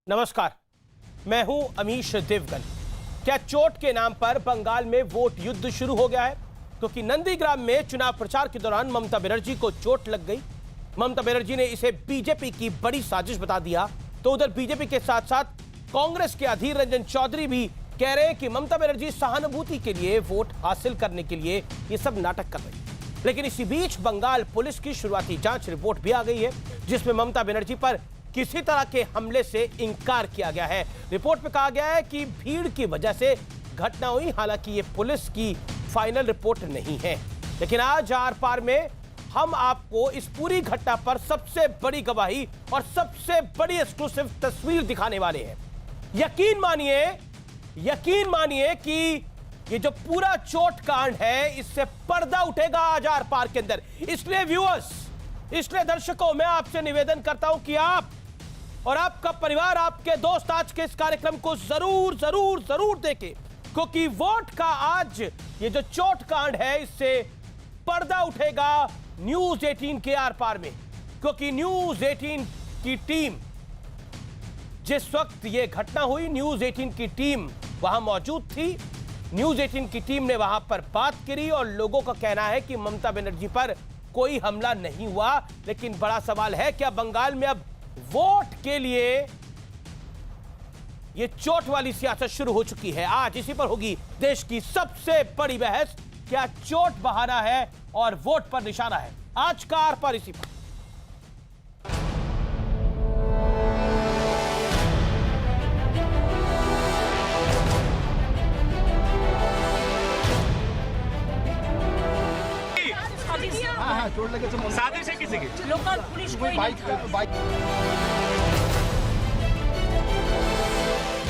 नमस्कार, मैं हूं अमीश देवगन। क्या चोट के नाम पर बंगाल में वोट युद्ध शुरू हो गया है? क्योंकि नंदीग्राम में चुनाव प्रचार के दौरान ममता बनर्जी को चोट लग गई। ममता बनर्जी ने इसे बीजेपी की बड़ी साजिश बता दिया। तो उधर बीजेपी के साथ साथ कांग्रेस के अधीर रंजन चौधरी भी कह रहे हैं कि ममता बनर्जी सहानुभूति के लिए, वोट हासिल करने के लिए ये सब नाटक कर रही है। लेकिन इसी बीच बंगाल पुलिस की शुरुआती जांच रिपोर्ट भी आ गई है, जिसमें ममता बनर्जी पर किसी तरह के हमले से इंकार किया गया है। रिपोर्ट में कहा गया है कि भीड़ की वजह से घटना हुई। हालांकि ये पुलिस की फाइनल रिपोर्ट नहीं है। लेकिन आज आर पार में हम आपको इस पूरी घटना पर सबसे बड़ी गवाही और सबसे बड़ी एक्सक्लूसिव तस्वीर दिखाने वाले हैं। यकीन मानिए कि ये जो पूरा चोट कांड है, इससे पर्दा उठेगा आज आर पार के अंदर। इसलिए व्यूअर्स, इसलिए दर्शकों, मैं आपसे निवेदन करता हूं कि आप और आपका परिवार, आपके दोस्त आज के इस कार्यक्रम को जरूर जरूर जरूर देखें, क्योंकि वोट का आज ये जो चोट कांड है, इससे पर्दा उठेगा न्यूज 18 के आर पार में। क्योंकि न्यूज 18 की टीम, जिस वक्त ये घटना हुई, न्यूज 18 की टीम वहां मौजूद थी। न्यूज 18 की टीम ने वहां पर बात करी और लोगों का कहना है कि ममता बनर्जी पर कोई हमला नहीं हुआ। लेकिन बड़ा सवाल है, क्या बंगाल में अब वोट के लिए ये चोट वाली सियासत शुरू हो चुकी है? आज इसी पर होगी देश की सबसे बड़ी बहस। क्या चोट बहाना है और वोट पर निशाना है? आज का आर पार इसी पर। चोट लगे तो साजिश है किसी की? लोकल पुलिस कोई बाइक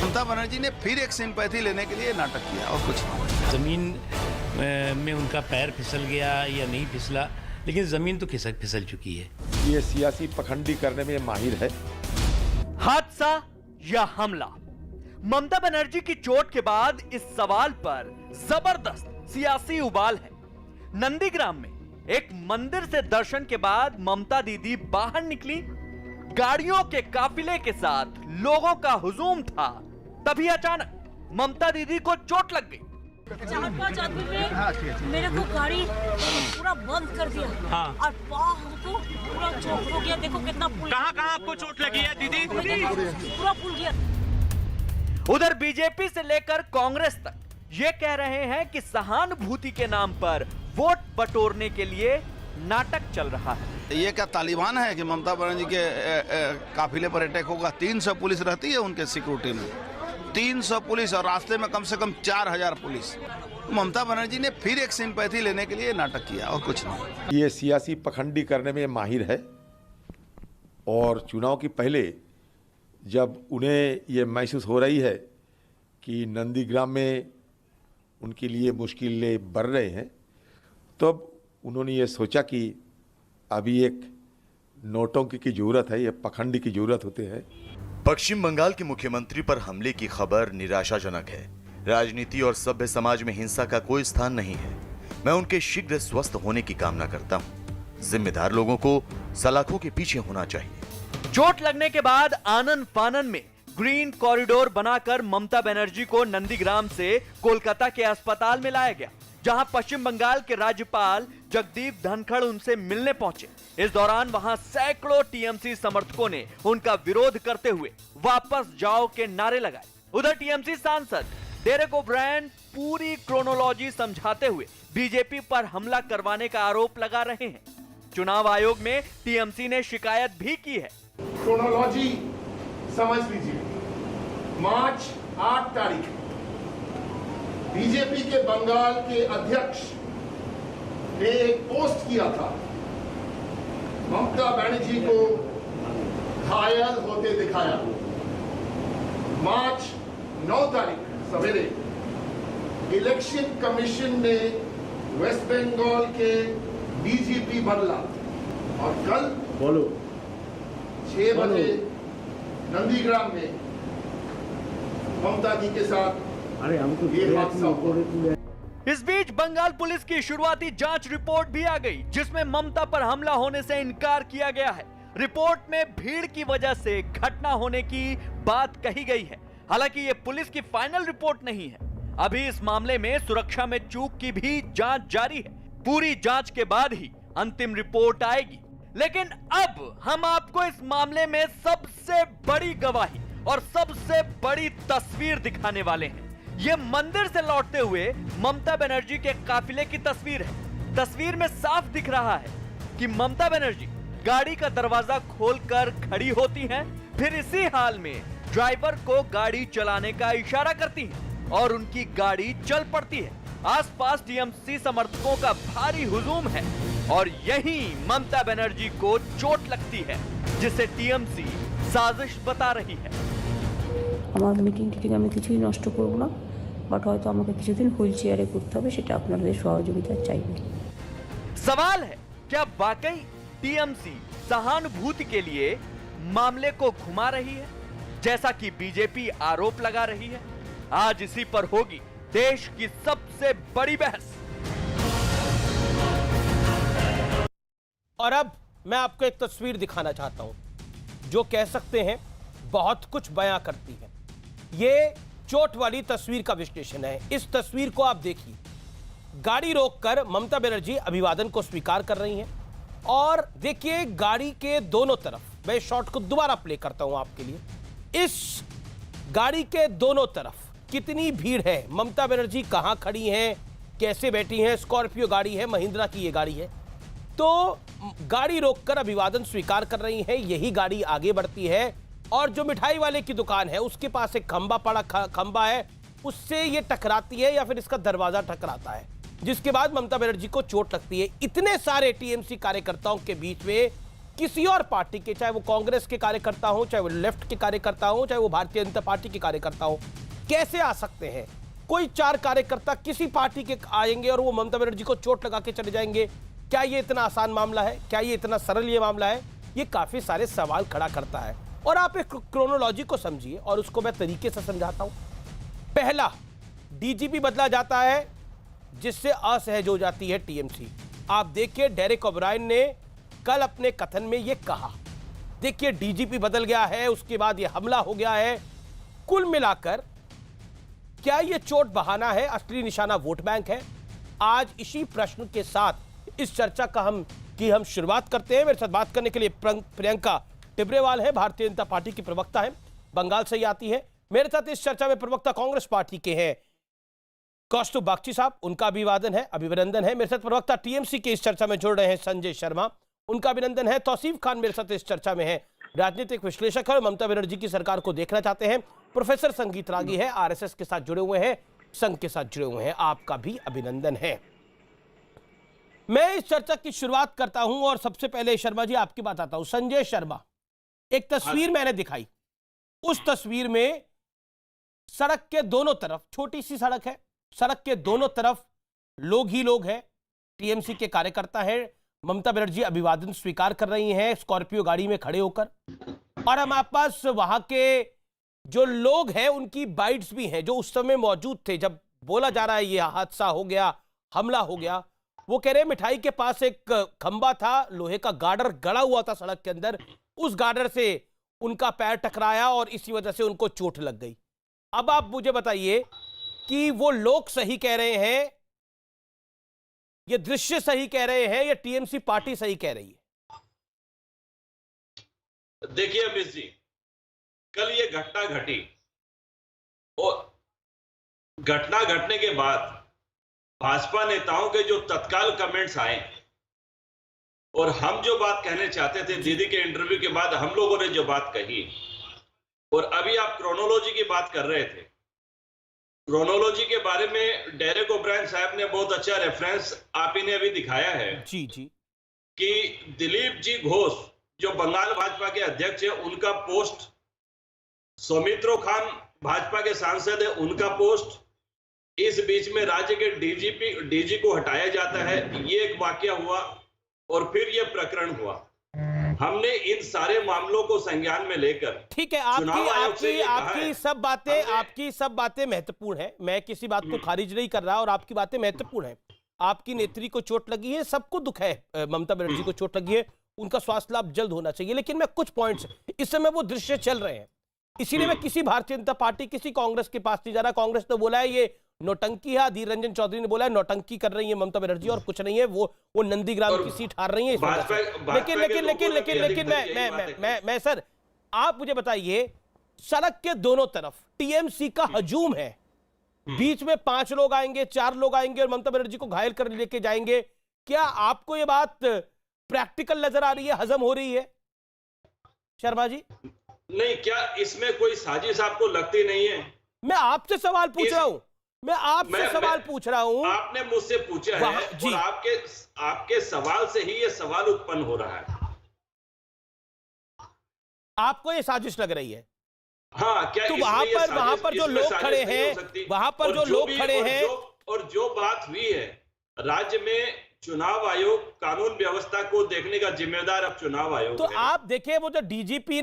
ममता बनर्जी ने फिर एक सिंपैथी लेने के लिए नाटक किया और कुछ नहीं। जमीन में उनका पैर फिसल गया या नहीं फिसला, लेकिन जमीन तो फिसल चुकी है। ये सियासी पखंडी करने में माहिर है। हादसा या हमला? ममता बनर्जी की चोट के बाद इस सवाल पर जबरदस्त सियासी उबाल है। नंदीग्राम में एक मंदिर से दर्शन के बाद ममता दीदी बाहर निकली। गाड़ियों के काफिले के साथ लोगों का हुजूम था। तभी अचानक ममता दीदी को चोट लग गई। 4-5 आदमी ने मेरे को गाड़ी पूरा बंद कर दिया। हाँ। और पाँव हमको पूरा चोट हो गया। देखो कितना पुल, कहाँ आपको चोट लगी है दीदी? पूरा पुल गया। उधर बीजेपी से लेकर कांग्रेस तक ये कह रहे हैं कि सहानुभूति के नाम पर वोट बटोरने के लिए नाटक चल रहा है। ये क्या तालिबान है कि ममता बनर्जी के काफिले पर अटैक होगा? 300 पुलिस रहती है उनके सिक्योरिटी में, 300 पुलिस, और रास्ते में कम से कम 4000 पुलिस। ममता बनर्जी ने फिर एक सिंपैथी लेने के लिए नाटक किया और कुछ नहीं। ये सियासी पखंडी करने में माहिर है। और चुनाव के पहले जब उन्हें ये महसूस हो रही है कि नंदीग्राम में उनके लिए मुश्किलें बढ़ रहे हैं, तब उन्होंने ये सोचा कि अभी एक नोटंकी की जरूरत है, ये पखंडी की जरूरत होती है। पश्चिम बंगाल के मुख्यमंत्री पर हमले की खबर निराशाजनक है। राजनीति और सभ्य समाज में हिंसा का कोई स्थान नहीं है। मैं उनके शीघ्र स्वस्थ होने की कामना करता हूं। जिम्मेदार लोगों को सलाखों के पीछे होना चाहिए। चोट लगने के बाद आनन फानन में ग्रीन कॉरिडोर बनाकर ममता बनर्जी को नंदीग्राम से कोलकाता के अस्पताल में लाया गया, जहां पश्चिम बंगाल के राज्यपाल जगदीप धनखड़ उनसे मिलने पहुंचे। इस दौरान वहां सैकड़ों टीएमसी समर्थकों ने उनका विरोध करते हुए वापस जाओ के नारे लगाए। उधर टीएमसी सांसद डेरेक ओब्रायन पूरी क्रोनोलॉजी समझाते हुए बीजेपी पर हमला करवाने का आरोप लगा रहे हैं। चुनाव आयोग में टीएमसी ने शिकायत भी की है। क्रोनोलॉजी समझ लीजिए। मार्च 8 तारीख बीजेपी के बंगाल के अध्यक्ष ने एक पोस्ट किया था, ममता बनर्जी को घायल होते दिखाया। मार्च 9 तारीख सवेरे इलेक्शन कमीशन ने वेस्ट बंगाल के डीजीपी बदला और कल 6 बजे नंदीग्राम में ममता जी के साथ ये हादसा हुआ। इस बीच बंगाल पुलिस की शुरुआती जांच रिपोर्ट भी आ गई, जिसमें ममता पर हमला होने से इनकार किया गया है। रिपोर्ट में भीड़ की वजह से घटना होने की बात कही गई है। हालांकि यह पुलिस की फाइनल रिपोर्ट नहीं है। अभी इस मामले में सुरक्षा में चूक की भी जांच जारी है। पूरी जांच के बाद ही अंतिम रिपोर्ट आएगी। लेकिन अब हम आपको इस मामले में सबसे बड़ी गवाही और सबसे बड़ी तस्वीर दिखाने वाले हैं। यह मंदिर से लौटते हुए ममता बनर्जी के काफिले की तस्वीर है। तस्वीर में साफ दिख रहा है कि ममता बनर्जी गाड़ी का दरवाजा खोलकर खड़ी होती हैं, फिर इसी हाल में ड्राइवर को गाड़ी चलाने का इशारा करती हैं और उनकी गाड़ी चल पड़ती है। आसपास टीएमसी समर्थकों का भारी हुजूम है और यहीं ममता बनर्जी को चोट लगती है, जिसे टीएमसी साजिश बता रही है। আমার মিটিং টিটিং আমি কিছুই নষ্ট করব না, বাট হয়তো আমাকে কিছুদিন হুইল চেয়ারে করতে হবে, সেটা আপনাদের সহযোগিতা চাইবে। सवाल है, क्या वाकई टीएमसी सहानुभूति के लिए मामले को घुमा रही है, जैसा कि बीजेपी आरोप लगा रही है? आज इसी पर होगी देश की सबसे बड़ी बहस। और अब मैं आपको एक तस्वीर दिखाना चाहता हूं जो कह सकते हैं बहुत कुछ बयां करती है। ये चोट वाली तस्वीर का विश्लेषण है। इस तस्वीर को आप देखिए। गाड़ी रोककर ममता बनर्जी अभिवादन को स्वीकार कर रही हैं और देखिए गाड़ी के दोनों तरफ, मैं शॉट को दोबारा प्ले करता हूं आपके लिए। इस गाड़ी के दोनों तरफ कितनी भीड़ है, ममता बनर्जी कहां खड़ी हैं, कैसे बैठी हैं। स्कॉर्पियो गाड़ी है, महिंद्रा की ये गाड़ी है। तो गाड़ी रोककर अभिवादन स्वीकार कर रही है। यही गाड़ी आगे बढ़ती है और जो मिठाई वाले की दुकान है उसके पास एक खंबा है, उससे ये टकराती है या फिर इसका दरवाजा टकराता है, जिसके बाद ममता बनर्जी को चोट लगती है। इतने सारे टीएमसी कार्यकर्ताओं के बीच में किसी और पार्टी के, चाहे वो कांग्रेस के कार्यकर्ता हो, चाहे वो लेफ्ट के कार्यकर्ता हो, चाहे वो भारतीय जनता पार्टी के कार्यकर्ता हो, कैसे आ सकते हैं? कोई 4 कार्यकर्ता किसी पार्टी के आएंगे और वो ममता बनर्जी को चोट लगा के चले जाएंगे। क्या ये इतना आसान मामला है? क्या ये इतना सरल ये मामला है? ये काफी सारे सवाल खड़ा करता है। और आप एक क्रोनोलॉजी को समझिए और उसको मैं तरीके से समझाता हूं। पहला, डीजीपी बदला जाता है जिससे असहज हो जाती है टीएमसी। आप देखिए डेरेक ओब्रायन ने कल अपने कथन में यह कहा। देखिए डीजीपी बदल गया है, उसके बाद यह हमला हो गया है। कुल मिलाकर क्या यह चोट बहाना है, असली निशाना वोट बैंक है? आज इसी प्रश्न के साथ इस चर्चा का हम शुरुआत करते हैं। मेरे साथ बात करने के लिए प्रियंका टिब्रेवाल है, भारतीय जनता पार्टी की प्रवक्ता है, बंगाल से ही आती है। मेरे साथ इस चर्चा में प्रवक्ता कांग्रेस पार्टी के हैं कौस्तुभ बागची साहब, उनका अभिनंदन है। मेरे साथ प्रवक्ता टीएमसी के इस चर्चा में जुड़ रहे हैं संजय शर्मा, उनका अभिनंदन है। तौसीफ खान मेरे साथ इस चर्चा में है, राजनीतिक विश्लेषक है, ममता बनर्जी की सरकार को देखना चाहते हैं। प्रोफेसर संगीत रागी है, आरएसएस के साथ जुड़े हुए हैं, संघ के साथ जुड़े हुए हैं, आपका भी अभिनंदन है। मैं इस चर्चा की शुरुआत करता हूं और सबसे पहले शर्मा जी आपकी बात आता हूं। संजय शर्मा, एक तस्वीर मैंने दिखाई, उस तस्वीर में सड़क के दोनों तरफ, छोटी सी सड़क है, सड़क के दोनों तरफ लोग ही लोग हैं, टीएमसी के कार्यकर्ता हैं। ममता बनर्जी अभिवादन स्वीकार कर रही हैं स्कॉर्पियो गाड़ी में खड़े होकर, और हमारे पास वहां के जो लोग हैं उनकी बाइट्स भी हैं जो उस समय मौजूद थे जब बोला जा रहा है ये हादसा हो गया, हमला हो गया। वो कह रहे हैं मिठाई के पास एक खंबा था, लोहे का गार्डर गड़ा हुआ था सड़क के अंदर, उस गार्डर से उनका पैर टकराया और इसी वजह से उनको चोट लग गई। अब आप मुझे बताइए कि वो लोग सही कह रहे हैं, ये दृश्य सही कह रहे हैं, या टीएमसी पार्टी सही कह रही है? देखिए अमित जी, कल ये घटना घटी और घटना घटने के बाद भाजपा नेताओं के जो तत्काल कमेंट्स आए और हम जो बात कहने चाहते थे दीदी के इंटरव्यू के बाद हम लोगों ने जो बात कही, और अभी आप क्रोनोलॉजी की बात कर रहे थे, क्रोनोलॉजी के बारे में डेरेक ओब्रायन साहब ने बहुत अच्छा रेफरेंस आप ही ने अभी दिखाया है जी कि दिलीप जी घोष जो बंगाल भाजपा के अध्यक्ष है उनका पोस्ट, सौमित्रो खान भाजपा के सांसद है उनका पोस्ट, इस बीच में राज्य के डीजी को हटाया जाता है, ये एक वाकया हुआ और फिर ये प्रकरण हुआ। हमने इन सारे मामलों को संज्ञान में लेकर, ठीक है, आपकी सब बातें महत्वपूर्ण है, मैं किसी बात को खारिज नहीं कर रहा और आपकी बातें महत्वपूर्ण है। आपकी नेत्री को चोट लगी है, सबको दुख है, ममता बनर्जी को चोट लगी है, उनका स्वास्थ्य लाभ जल्द होना चाहिए। लेकिन मैं कुछ पॉइंट्स, इस समय वो दृश्य चल रहे हैं, इसीलिए मैं किसी भारतीय जनता पार्टी, किसी कांग्रेस के पास नहीं जा रहा। कांग्रेस ने बोला है ये नौटंकी है, अधीर रंजन चौधरी ने बोला है नौटंकी कर रही है ममता बनर्जी और कुछ नहीं है, वो नंदीग्राम की सीट हार रही है। लेकिन मैं सर, आप मुझे बताइए, सड़क के दोनों तरफ टीएमसी का हजूम है, बीच में 5 लोग आएंगे, 4 लोग आएंगे और ममता बनर्जी को घायल कर लेके जाएंगे। क्या आपको ये बात प्रैक्टिकल नजर आ रही है, हजम हो रही है शर्मा जी? नहीं, क्या इसमें कोई साजिश आपको लगती नहीं है? मैं आपसे सवाल पूछ रहा हूं, मैं आपसे सवाल पूछ रहा हूं। आपने मुझसे पूछा है और आपके सवाल से ही ये सवाल उत्पन्न हो रहा है। आपको ये साजिश लग रही है? हाँ, क्या तो वहां पर जो लोग खड़े हैं, वहां पर जो लोग खड़े हैं, और जो बात हुई है, राज्य में चुनाव आयोग कानून व्यवस्था को देखने का जिम्मेदार अब चुनाव आयोग तो आप देखिए, वो जो डीजीपी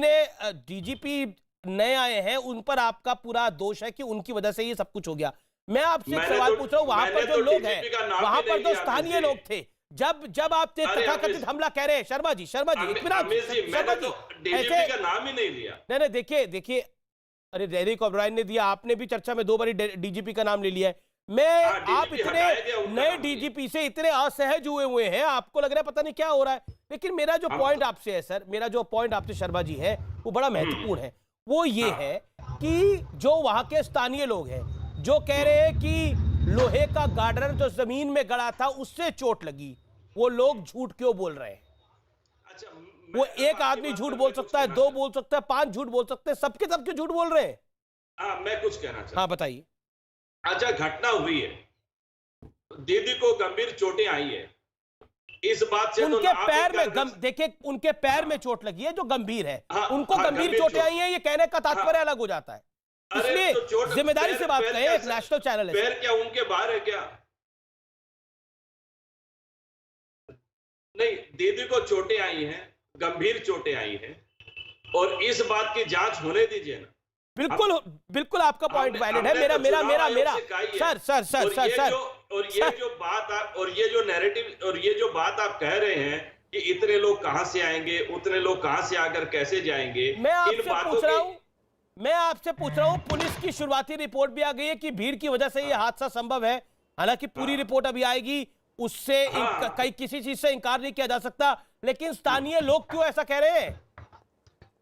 नए आए हैं, उन पर आपका पूरा दोष है कि उनकी वजह से ये सब कुछ हो गया। मैं आपसे एक सवाल पूछ रहा हूं, वहां पर जो लोग हैं, वहां पर जो स्थानीय लोग थे, जब आप तथाकथित हमला कह रहे हैं, शर्मा जी डीजीपी का नाम ही नहीं लिया। नहीं, देखिए, अरे डेरेक ओब्रायन ने दिया, आपने भी चर्चा में 2 बार डीजीपी का नाम ले लिया है। आप इतने नए डीजीपी से इतने असहज हुए हैं, आपको लग रहा है पता नहीं क्या हो रहा है। लेकिन मेरा जो पॉइंट आपसे है सर, मेरा जो पॉइंट आपसे शर्मा जी है, वो बड़ा महत्वपूर्ण है। वो ये है कि जो वहां के स्थानीय लोग हैं, जो कह रहे हैं कि लोहे का गार्डर जो जमीन में गड़ा था उससे चोट लगी, वो लोग झूठ क्यों बोल रहे हैं? अच्छा, वो एक आदमी झूठ बोल सकता है, 2 बोल सकता है, 5 झूठ बोल सकते हैं, सबके सबके झूठ बोल रहे हैं। मैं कुछ कहना चाहता हूं। हाँ, बताइए। अच्छा, घटना हुई है, दीदी को गंभीर चोटें आई है, इस बात से उनके पैर में देखिए, उनके पैर में चोट लगी है जो गंभीर है, उनको गंभीर चोटें आई हैं, ये कहने का तात्पर्य अलग हो जाता है। इसलिए जिम्मेदारी से बात करें, एक नेशनल चैनल है। पैर क्या उनके बाहर है क्या? नहीं, दीदी को चोटें आई हैं, गंभीर चोटें आई हैं, और इस बात की जांच होने दीजिए ना। बिल्कुल आपका पॉइंट वैलिड है। मेरा सर, और ये जो नैरेटिव और ये जो बात आप कह रहे हैं कि इतने लोग कहां से आएंगे, उतने लोग कहां से आकर कैसे जाएंगे, मैं आपसे पूछ रहा हूं, पुलिस की शुरुआती रिपोर्ट भी आ गई है कि भीड़ की वजह से ये हादसा संभव है। हालांकि पूरी रिपोर्ट अभी आएगी, उससे किसी चीज से इंकार नहीं किया जा सकता। लेकिन स्थानीय लोग क्यों ऐसा कह रहे हैं?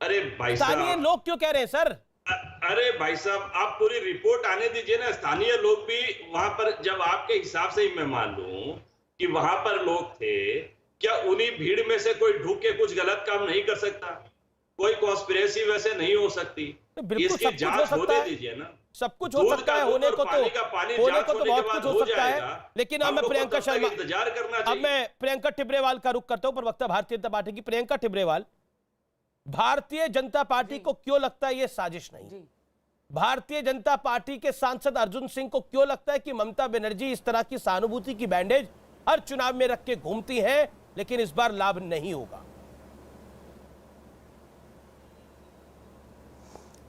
अरे भाई साहब, स्थानीय लोग क्यों कह रहे हैं सर? अरे भाई साहब, आप पूरी रिपोर्ट आने दीजिए ना। स्थानीय लोग भी वहां पर, जब आपके हिसाब से ही मैं मान लूं कि वहां पर लोग थे, क्या उन्हीं भीड़ में से कोई ढूंढ के कुछ गलत काम नहीं कर सकता? कोई कॉन्स्पिरेसी वैसे नहीं हो सकती? इसकी जांच होने दीजिए ना। सब कुछ हो सकता है, होने को तो बहुत कुछ हो सकता है। लेकिन अब मैं प्रियंका टिब्रेवाल का रुख करता हूं, प्रवक्ता भारतीय जनता पार्टी की। प्रियंका टिब्रेवाल, भारतीय जनता पार्टी को क्यों लगता है ये साजिश नहीं? भारतीय जनता पार्टी के सांसद अर्जुन सिंह को क्यों लगता है कि ममता बनर्जी इस तरह की सहानुभूति की बैंडेज हर चुनाव में रख के घूमती हैं, लेकिन इस बार लाभ नहीं होगा?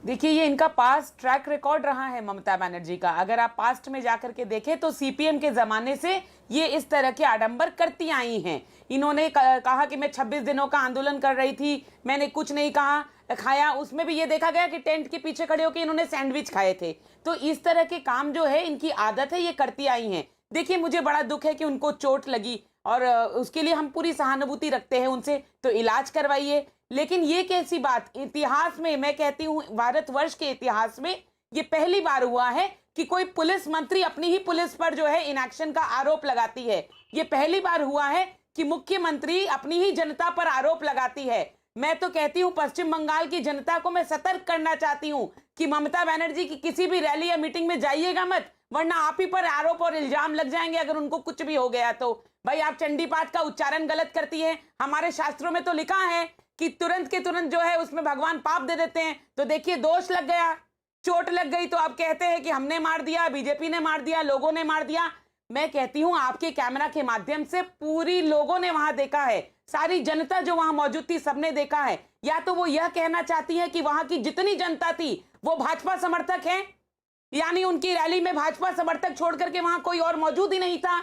देखिए, ये इनका पास्ट ट्रैक रिकॉर्ड रहा है ममता बनर्जी का। अगर आप पास्ट में जाकर के देखें तो सीपीएम के जमाने से ये इस तरह के आडंबर करती आई हैं। इन्होंने कहा कि मैं 26 दिनों का आंदोलन कर रही थी, मैंने कुछ नहीं खाया। उसमें भी ये देखा गया कि टेंट के पीछे खड़े होकर इन्होंने सैंडविच खाए थे। तो इस तरह के काम जो है, इनकी आदत है, ये करती आई हैं। देखिए, मुझे बड़ा दुख है कि उनको चोट लगी और उसके लिए हम पूरी सहानुभूति रखते हैं उनसे, तो इलाज करवाइए। लेकिन ये कैसी बात, इतिहास में, मैं कहती हूँ भारतवर्ष के इतिहास में ये पहली बार हुआ है कि कोई पुलिस मंत्री अपनी ही पुलिस पर जो है इनएक्शन का आरोप लगाती है। ये पहली बार हुआ है कि मुख्यमंत्री अपनी ही जनता पर आरोप लगाती है। मैं तो कहती हूँ पश्चिम बंगाल की जनता को मैं सतर्क करना चाहती हूँ कि ममता बनर्जी की किसी भी रैली या मीटिंग में जाइएगा मत, वरना आप ही पर आरोप और इल्जाम लग जाएंगे अगर उनको कुछ भी हो गया तो। भाई, आप चंडी पाठ का उच्चारण गलत करती है। हमारे शास्त्रों में तो लिखा है कि तुरंत के तुरंत जो है उसमें भगवान पाप दे देते हैं। तो देखिए, दोष लग गया, चोट लग गई तो आप कहते हैं कि हमने मार दिया, बीजेपी ने मार दिया, लोगों ने मार दिया। मैं कहती हूं आपके कैमरा के माध्यम से पूरी लोगों ने वहां देखा है, सारी जनता जो वहां मौजूद थी सबने देखा है। या तो वो यह कहना चाहती है कि वहां की जितनी जनता थी वो भाजपा समर्थक है, यानी उनकी रैली में भाजपा समर्थक छोड़ करके वहां कोई और मौजूद ही नहीं था।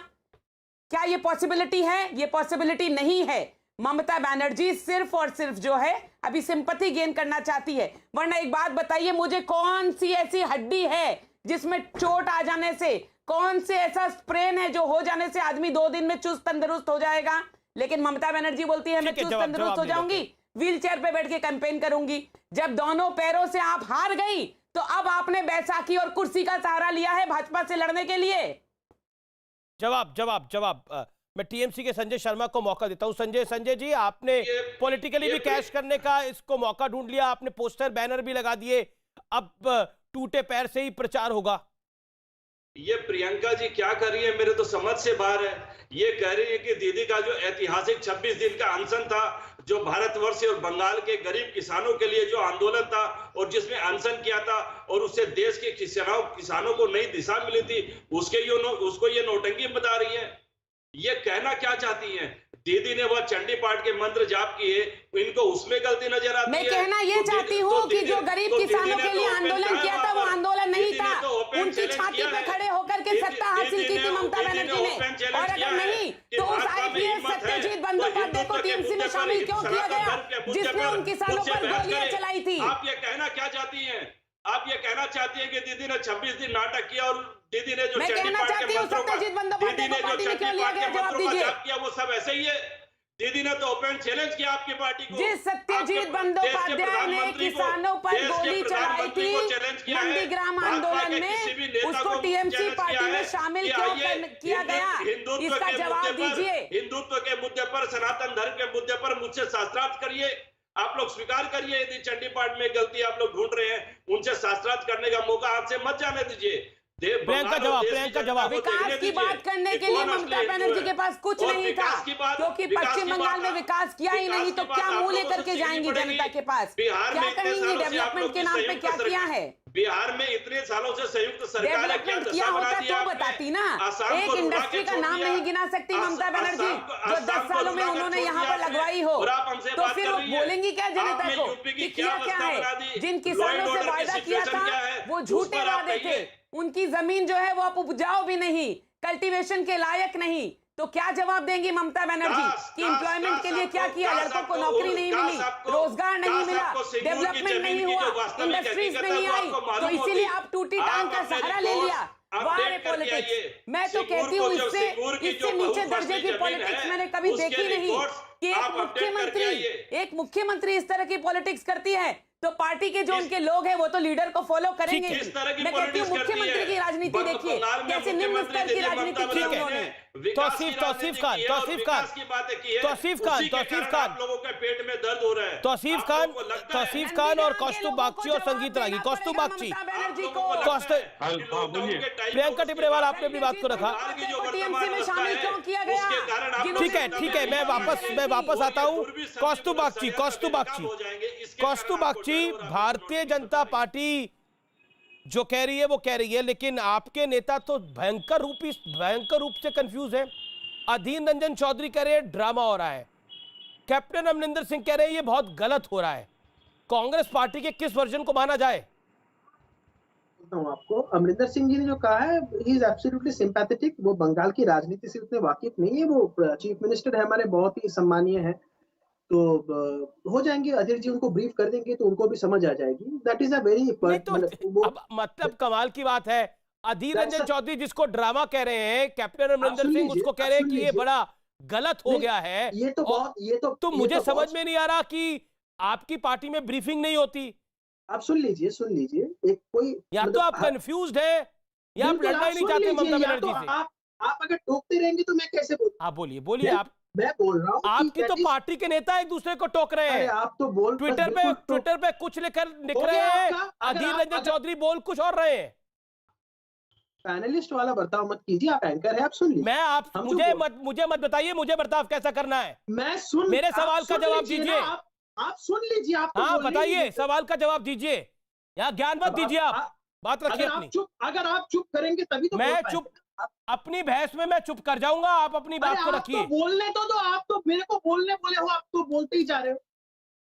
क्या ये पॉसिबिलिटी है? ये पॉसिबिलिटी नहीं है। ममता बनर्जी सिर्फ और सिर्फ जो है अभी सिंपैथी गेन करना चाहती है। वरना एक बात बताइए मुझे, कौन सी ऐसी हड्डी है जिसमें चोट आ जाने से, कौन से ऐसा स्प्रेन है जो हो जाने से आदमी 2 दिन में चुस्त तंदुरुस्त हो जाएगा? लेकिन ममता बनर्जी बोलती है मैं चुस्त तंदुरुस्त हो जाऊंगी, व्हील चेयर पे बैठ के कैंपेन करूंगी। जब दोनों पैरों से आप हार गई तो अब आपने बैसाखी और कुर्सी का सहारा लिया है भाजपा से लड़ने के लिए। जवाब मैं टीएमसी के संजय शर्मा को मौका देता हूं। संजय जी, आपने पॉलिटिकली भी कैश करने का इसको मौका ढूंढ लिया, आपने पोस्टर बैनर भी लगा दिए, अब टूटे पैर से ही प्रचार होगा। ये प्रियंका जी क्या कर रही है, मेरे तो समझ से बाहर है। ये कह रही है कि दीदी का जो ऐतिहासिक 26 दिन का अनशन था, जो भारतवर्ष और बंगाल के गरीब किसानों के लिए जो आंदोलन था और जिसमें अनशन किया था और उससे देश के किसानों को नई दिशा मिली थी, उसको ये नौटंकी बता रही है। ये कहना क्या चाहती हैं? दीदी ने वह चंडी पाठ के मंत्र जाप किए, इनको उसमें गलती नजर आती है। मैं कहना ये चाहती हूँ कि जो गरीब किसानों के लिए आंदोलन किया था वो आंदोलन नहीं था, उनकी छाती पे खड़े होकर के सत्ता हासिल की थी ममता बनर्जी ने। और अगर नहीं तो उस आईपीएस सत्यजीत बंदोपाध्याय को टीएमसी में शामिल क्यों किया गया, जिसने उन किसानों पर गोलियां चलाई थी? आप ये कहना क्या चाहती हैं? आप ये कहना चाहती हैं कि दीदी ने 26 दिन नाटक किया और दीदी ने जो चंडी पाठ के मंत्रों का जाप किया वो सब ऐसे ही है? दीदी ने तो ओपन चैलेंज किया आपकी पार्टी को। जिस सत्यजीत बंदोपाध्याय ने किसानों पर गोली चलाई थी नंदीग्राम आंदोलन में, उसको टीएमसी पार्टी में शामिल क्यों किया गया? इसका जवाब दीजिए। हिंदुत्व के मुद्दे पर, सनातन धर्म के मुद्दे पर मुझसे शास्त्रार्थ करिए। आप लोग स्वीकार करिए यदि चंडी पाठ में गलती आप लोग ढूंढ रहे हैं, उनसे शास्त्रार्थ करने का मौका हाथ से मत जाने दीजिए। प्रियंका जवाब। विकास की बात करने के लिए ममता बनर्जी के पास कुछ नहीं था, क्योंकि पश्चिम बंगाल में विकास किया ही नहीं, तो क्या मुंह लेकर के जाएंगी जनता के पास? क्या कहेंगी डेवलपमेंट के नाम पे क्या किया है? बिहार में इतने सालों से संयुक्त सरकार डेवलपमेंट किया होता तो बताती ना। एक इंडस्ट्री का नाम नहीं गिना सकती ममता बनर्जी जो 10 सालों में उन्होंने यहाँ पर लगवाई हो, तो फिर वो बोलेंगे क्या जनता को कि किया क्या है? जिन किसानों से वायदा किया था वो झूठे वादे थे, उनकी जमीन जो है वो अब उपजाऊ भी नहीं, कल्टीवेशन के लायक नहीं। तो क्या जवाब देंगी ममता बनर्जी कि एम्प्लॉयमेंट के लिए क्या किया? लड़कों को नौकरी नहीं मिली, रोजगार नहीं मिला, डेवलपमेंट नहीं हुआ, इंडस्ट्रीज नहीं आई, तो इसीलिए आप टूटी टांग का सहारा ले लिया। वाह पॉलिटिक्स। मैं तो कहती हूँ इससे नीचे दर्जे की पॉलिटिक्स मैंने कभी देखी नहीं कि एक मुख्यमंत्री इस तरह की पॉलिटिक्स करती है, तो पार्टी के जो उनके लोग हैं वो तो लीडर को फॉलो करेंगे। मैं कहती हूँ मुख्यमंत्री की राजनीति देखिए कैसे निम्न स्तर की राजनीति की उन्होंने। तौसीफ खान और कौस्तुभ बागची और संगीत रागी। कौस्तुभ बागची, प्रियंका टिपरेवाल, आपने अपनी बात को रखा। टीएमसी में शामिल क्यों किया गया? ठीक है, मैं वापस आता हूँ। कौस्तुभ बागची, भारतीय जनता पार्टी जो कह रही है वो कह रही है, लेकिन आपके नेता तो भयंकर रूप से कंफ्यूज है। अधीर रंजन चौधरी कह रहे हैं ड्रामा हो रहा है, कैप्टन अमरिंदर सिंह कह रहे हैं ये बहुत गलत हो रहा है। कांग्रेस पार्टी के किस वर्जन को माना जाए? आपको अमरिंदर सिंह जी ने जो कहा है, ही इज एब्सोल्युटली सिंपैथेटिक। वो बंगाल की राजनीति से उतने वाकिफ नहीं है, वो चीफ मिनिस्टर है हमारे, बहुत ही सम्मानीय है, तो हो जाएंगे। अधीर जी उनको ब्रीफ कर देंगे तो उनको भी समझ आ जाएगी। दैट इज अ वेरी मतलब कमाल की बात है, अधीर रंजन चौधरी जिसको ड्रामा कह रहे हैं, कैप्टन अमरिंदर सिंह उसको कह रहे हैं कि ये बड़ा गलत हो गया है। तो मुझे समझ में नहीं आ रहा कि आपकी पार्टी में ब्रीफिंग नहीं होती। आप सुन लीजिए, एक कोई या तो आप कंफ्यूज्ड है या आप लड़ना ही नहीं चाहते ममता बनर्जी से। आप अगर टोकते रहेंगे तो मैं कैसे बोलूं? आप बोलिए आप। मैं बोल रहा हूँ आपकी तो पार्टी के नेता एक दूसरे को टोक रहे हैं। आप तो बोल ट्विटर पे कुछ लिख रहे हैं, अधीर रंजन चौधरी बोल कुछ और रहे हैं। पैनलिस्ट वाला बर्ताव मत कीजिए, आप एंकर है, आप सुन लीजिए। मुझे मत बताइए मुझे बर्ताव कैसा करना है। मेरे सवाल का जवाब दीजिए। आप सुन लीजिए। आप हाँ बताइए, सवाल का जवाब दीजिए, यहाँ ज्ञान मत दीजिए, आप बात रखिए अपनी। अगर आप चुप करेंगे तभी तो मैं चुप, अपनी बहस में मैं चुप कर जाऊंगा, आप अपनी बात को रखिए। बोलने तो आप तो मेरे को बोलने बोले हो, आप तो बोलते ही जा रहे हो।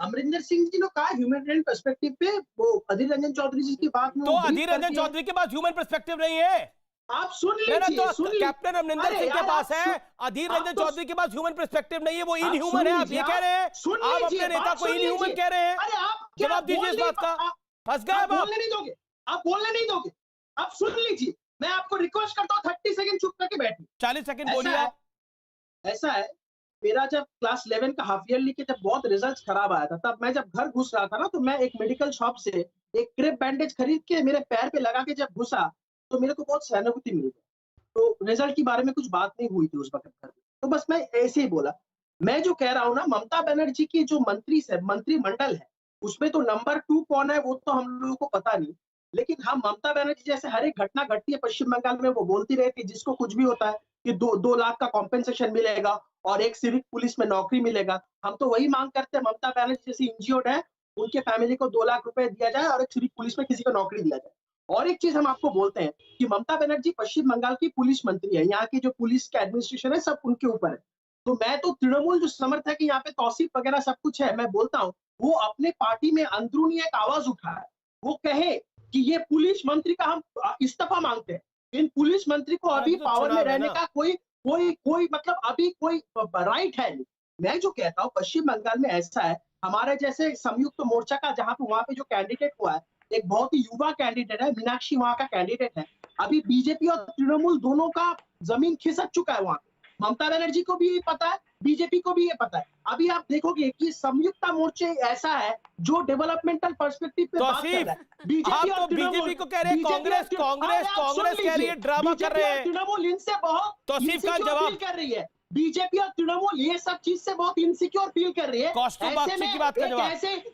अमरिंदर सिंह जी ने कहा ह्यूमैनिटेरियन पर्सपेक्टिव पे, वो अधीर रंजन चौधरी जी की बात में, तो अधीर रंजन चौधरी के पास ह्यूमन पर्सपेक्टिव नहीं है, आप सुन मेरा लीजिए, तो सुन लीजिए। कैप्टन अमरिंदर अरे सिंह के यार, पास आप है, सुन- अधीर आप रंजन तो- चौधरी के पास ह्यूमन पर्सपेक्टिव नहीं है, वो आप इनह्यूमन है, आप सुन ये लीजिए, कह रहे हैं। सुन आप लीजिए, अपने नेता बात को सुन इनह्यूमन लीजिए। कह रहे हैं। अरे आप क्या जवाब दीजिए इस बोल बात का। नहीं- फंस गए आप अब आप। बोलने नहीं दोगे, आप बोलने नहीं दोगे। आप सुन लीजिए, मैं आपको रिक्वेस्ट करता हूँ 30 सेकंड चुप करके बैठिए। 40 सेकंड ऐसा बोलिए है- आप। ऐसा है, मेरा जब क्लास 11 का हाफ ईयरली के जब बहुत रिजल्ट खराब आया था, तब मैं जब घर घुस रहा था ना, तो मैं एक मेडिकल शॉप से एक क्रेप बैंडेज खरीद के मेरे पैर पे लगा के जब घुसा, तो मेरे को बहुत सहानुभूति मिली। तो रिजल्ट के बारे में कुछ बात नहीं हुई थी उस वक्त घर में, तो बस मैं ऐसे ही बोला। मैं जो कह रहा हूँ ना, ममता बनर्जी की जो मंत्रिमंडल है, उसमें तो नंबर 2 कौन है वो तो हम लोगों को पता नहीं, लेकिन हम ममता बनर्जी जैसे हर एक घटना घटती है पश्चिम बंगाल में, वो बोलती रहती है जिसको कुछ भी होता है कि 2 लाख का कॉम्पेंसेशन मिलेगा और एक सिविक पुलिस में नौकरी मिलेगा। हम तो वही मांग करते हैं, ममता बनर्जी जैसी इंजीर्ड है, उनके फैमिली को 2 लाख रुपए दिया जाए और एक सिविक पुलिस में किसी को नौकरी दिया जाए। और एक चीज हम आपको बोलते हैं कि ममता बनर्जी पश्चिम बंगाल की पुलिस मंत्री है, यहाँ की जो पुलिस का एडमिनिस्ट्रेशन है सब उनके ऊपर है। तो मैं तो तृणमूल जो समर्थ है कि यहाँ पे तौसीफ वगैरह सब कुछ है, मैं बोलता हूँ वो अपने पार्टी में अंदरूनी एक आवाज उठाए, वो कहे कि ये पुलिस मंत्री का हम इस्तीफा मांगते हैं। इन पुलिस मंत्री को अभी तो पावर में चुनाव है रहने ना। का कोई मतलब अभी कोई राइट है नहीं। मैं जो कहता हूँ पश्चिम बंगाल में ऐसा है, हमारे जैसे संयुक्त मोर्चा का जहाँ पे वहां पे जो कैंडिडेट हुआ है, एक बहुत ही युवा कैंडिडेट है, मीनाक्षी वहां का कैंडिडेट है। अभी बीजेपी और तृणमूल दोनों का जमीन खिसक चुका है वहां पे। ममता बनर्जी को भी ये पता है, बीजेपी को भी ये पता है। अभी आप देखोगे कि संयुक्त मोर्चा ऐसा है जो डेवलपमेंटल पर्सपेक्टिव पे बात कर तौसीफ, रहा है। बीजेपी आप और तो तृणमूल- बीजेपी को कह रहे हैं बीजेपी और कांग्रेस तृणमूल- कांग्रेस अरे आप सुन कांग्रेस कह रही है, लीजिए, ड्रामा कर बीजेपी रहे और हैं। तृणमूल इनसे बहुत तौसीफ का insecure जवाब। फील कर रही है। बीजेपी और तृणमूल ये सब चीज से बहुत इनसिक्योर फील कर रही है। कॉस्ट्यूम ऐसे वापसी में की बात का जवाब।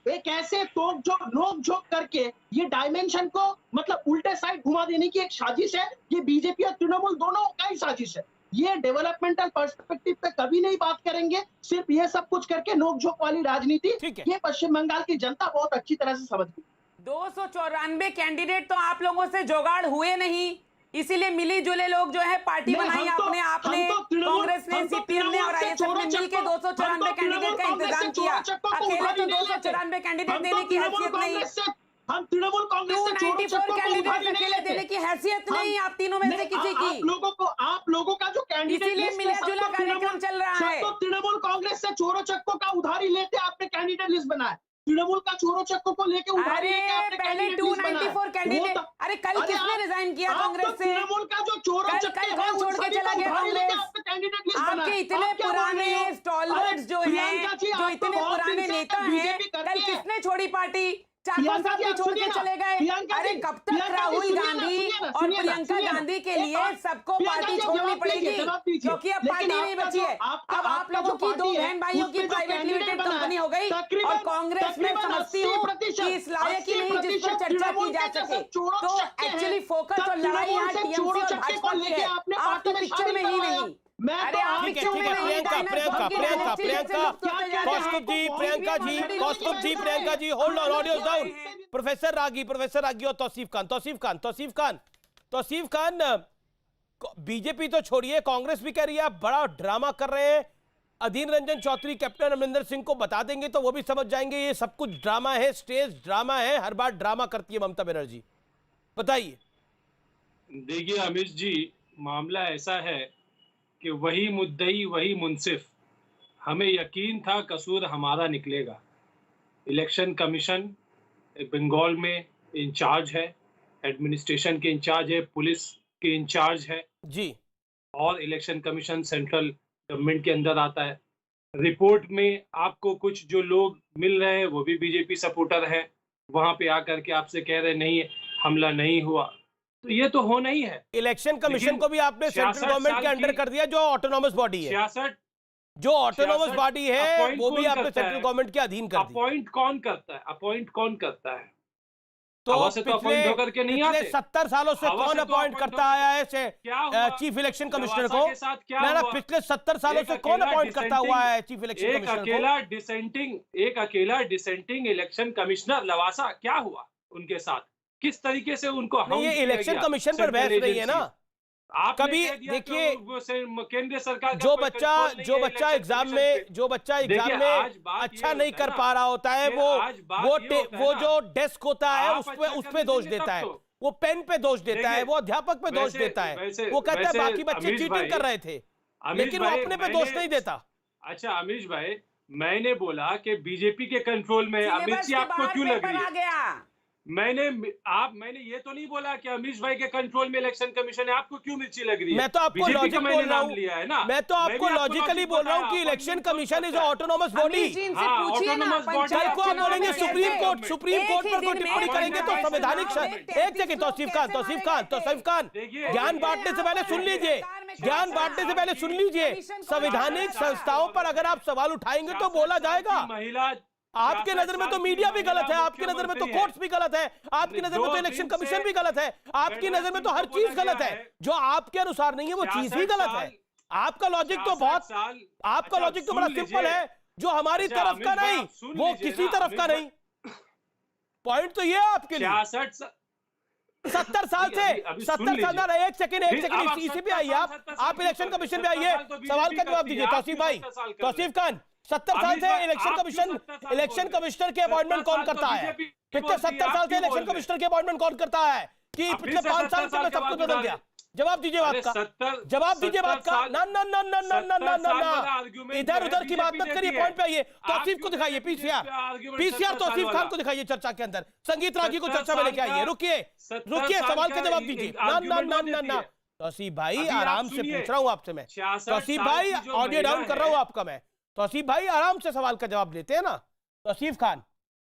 एक ऐसे नोक झोंक करके ये डायमेंशन को मतलब उल्टे साइड घुमा देने की एक साजिश है। ये बीजेपी और तृणमूल दोनों का ही साजिश है। ये डेवलपमेंटल पर्सपेक्टिव पे कभी नहीं बात करेंगे, सिर्फ ये सब कुछ करके नोक झोंक वाली राजनीति ये पश्चिम बंगाल की जनता बहुत अच्छी तरह से समझती है। 294 कैंडिडेट तो आप लोगों से जुगाड़ हुए नहीं, इसीलिए मिली जुले लोग जो है पार्टी बनाई आपने कांग्रेस ने, सीपीएम ने और आईएसएफ ने मिलकर 294 कैंडिडेट का इंतजाम किया। अकेले तो 294 कैंडिडेट देने की हैसियत नहीं, हम तृणमूल कांग्रेस से 294 कैंडिडेट अकेले देने की हैसियत नहीं आप तीनों में से किसी की। आप लोगों का जो कैंडिडेट इसीलिए मिला जुला कार्यक्रम चल रहा है। तो तृणमूल कांग्रेस से चोरों चक्कों का उधारी लेते आपने कैंडिडेट लिस्ट बनाया। तृणमूल का चोरों चक्कों को लेके उधारी लेके आपने पहले 294 कैंडिडेट, अरे कल किसने रिजाइन किया कांग्रेस से? तृणमूल का जो चोरों कल कौन छोड़ के चला गया कांग्रेस? आपके इतने पुराने स्टॉलवर्ड्स जो हैं, जो इतने पुराने नेता हैं, कल किसने छोड़ी पार्टी? 4-5 साल भी छोड़ के चले गए। अरे कब तक राहुल गांधी और प्रियंका गांधी के लिए सबको पार्टी छोड़नी पड़ेगी, क्योंकि अब पार्टी नहीं बची है। अब आप लोगों की 2 बहन भाइयों की प्राइवेट लिमिटेड कंपनी हो गई और कांग्रेस में समझती हूँ कि इस लायक ही नहीं जिस पर चर्चा की जा सके। तो एक्चुअली फोकस और लड़ाई यहाँ टीएमसी और भाजपा की है, आप तो पिक्चर में ही नहीं। अरे आप पिक्चर में नहीं, Kaustubh ji, Priyanka ji, hold on, audio down. Professor Ragi और तौसीफ खान, बीजेपी तो छोड़िए, कांग्रेस भी कह रही है आप बड़ा ड्रामा कर रहे हैं। अधीर रंजन चौधरी कैप्टन अमरिंदर सिंह को बता देंगे तो वो भी समझ जाएंगे ये सब कुछ ड्रामा है, स्टेज ड्रामा है, हर बार ड्रामा करती है ममता बनर्जी। बताइए। देखिए अमित जी, मामला ऐसा है कि वही मुद्दई वही मुंसिफ, हमें यकीन था कसूर हमारा निकलेगा। इलेक्शन कमीशन बंगाल में इंचार्ज है, एडमिनिस्ट्रेशन के इंचार्ज है, पुलिस के इंचार्ज है जी, और इलेक्शन कमीशन सेंट्रल गवर्नमेंट के अंदर आता है। रिपोर्ट में आपको कुछ जो लोग मिल रहे हैं वो भी बीजेपी सपोर्टर हैं, वहां पे आकर के आपसे कह रहे नहीं हमला नहीं हुआ, तो ये तो होना ही है। इलेक्शन कमीशन को भी आपने सेंट्रल गवर्नमेंट के अंडर कर दिया, जो ऑटोनोमस बॉडी है। 66 जो ऑटोनोमस बॉडी है वो भी आपने सेंट्रल गवर्नमेंट के अधीन कर दिया। अपॉइंट कौन करता है? तो अपॉइंट होकर के नहीं आते। 70 सालों से कौन अपॉइंट करता आया है चीफ इलेक्शन कमिश्नर को? पिछले 70 सालों से कौन अपॉइंट करता हुआ है चीफ इलेक्शन कमिश्नर को? एक अकेला डिसेंटिंग इलेक्शन कमिश्नर लवासा, क्या हुआ उनके साथ? किस तरीके से उनको ये इलेक्शन कमीशन पर बहस नहीं है ना। कभी देखिए, केंद्र सरकार जो बच्चा एग्जाम में अच्छा नहीं कर पा रहा होता है, वो जो डेस्क होता है उस पे दोष देता है। वो पेन पे दोष देता है, वो अध्यापक पे दोष देता है, वो कहता है बाकी बच्चे चीटिंग कर रहे थे, लेकिन वो अपने पे दोष नहीं देता। अच्छा अमीश भाई, मैंने बोला कि बीजेपी के कंट्रोल में अमित जी आपको क्यों लग रही है? मैंने ये तो नहीं बोला कि अमीश भाई के कंट्रोल में इलेक्शन कमीशन है, आपको क्यों मिर्ची लग रही है? मैं तो आपको लॉजिक बोल रहा हूं, लिया है ना, मैं तो आपको लॉजिकली बोल रहा हूं कि election commission is autonomous body. Autonomous body कल को आप बोलेंगे सुप्रीम कोर्ट पर कोई टिप्पणी करेंगे तो संवैधानिक। एक सेकंड, तौसीफ खान ज्ञान बांटने से पहले सुन लीजिए, ज्ञान बांटने से पहले सुन लीजिए। संवैधानिक संस्थाओं पर अगर आप सवाल उठाएंगे तो बोला जाएगा। महिला आपके नजर में तो मीडिया भी गलत है, आपकी नजर में तो कोर्ट्स भी गलत है, आपकी नजर में तो इलेक्शन कमीशन भी गलत है, आपकी नजर में तो हर चीज गलत है। जो आपके अनुसार नहीं है वो चीज ही गलत है। आपका लॉजिक तो बड़ा सिंपल है, जो हमारी तरफ का नहीं वो किसी तरफ का नहीं। पॉइंट तो ये है आपके लिए। 70 साल से एक सेकंड इसी पे आइए, आप इलेक्शन कमीशन पे आइए, सवाल का जवाब दीजिए। तौसीफ खान 70 साल से इलेक्शन कमिश्नर के अपॉइंटमेंट कौन करता है? पिछले 70 साल से इलेक्शन कमिश्नर के अपॉइंटमेंट कौन करता है कि पिछले 5 साल से मैं सब कुछ बदल गया? जवाब दीजिए बात का, जवाब दीजिए बात का। ना ना ना ना ना ना ना ना ना, इधर उधर की बात मत करिए, पॉइंट पे आइए। तौसीफ को दिखाइए, पीसीआर तौसीफ खान को दिखाइए चर्चा के अंदर, संगीत रागी को चर्चा में लेके आइए। रुकिए, सवाल का जवाब दीजिए। ना ना ना ना ना, तौसीफ भाई आराम से पूछ रहा हूँ आपसे मैं, तौसीफ भाई ऑडियो डाउन कर रहा हूँ आपका मैं। तौसीफ भाई आराम से सवाल का जवाब लेते हैं ना। तौसीफ खान,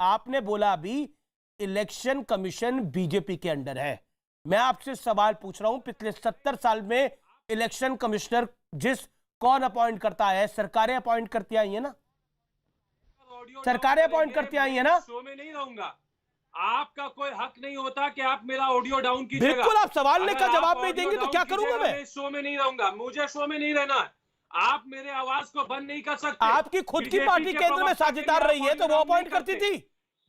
आपने बोला अभी इलेक्शन कमीशन बीजेपी के अंडर है। मैं आपसे सवाल पूछ रहा हूं, पिछले 70 साल में इलेक्शन कमिश्नर कौन अपॉइंट करता है? सरकारें अपॉइंट करती आई है ना, सरकारें अपॉइंट करती आई है ना। शो में नहीं रहूंगा, आपका कोई हक नहीं होता कि आप मेरा ऑडियो डाउन कीजिएगा। बिल्कुल, आप सवाल का जवाब नहीं देंगे तो क्या करूंगा मैं? शो में नहीं रहूंगा, मुझे शो में नहीं रहना है। आप मेरे आवाज को बंद नहीं कर सकते। आपकी खुद की पार्टी केंद्र में साझेदार रही है तो वो अपॉइंट करती थी।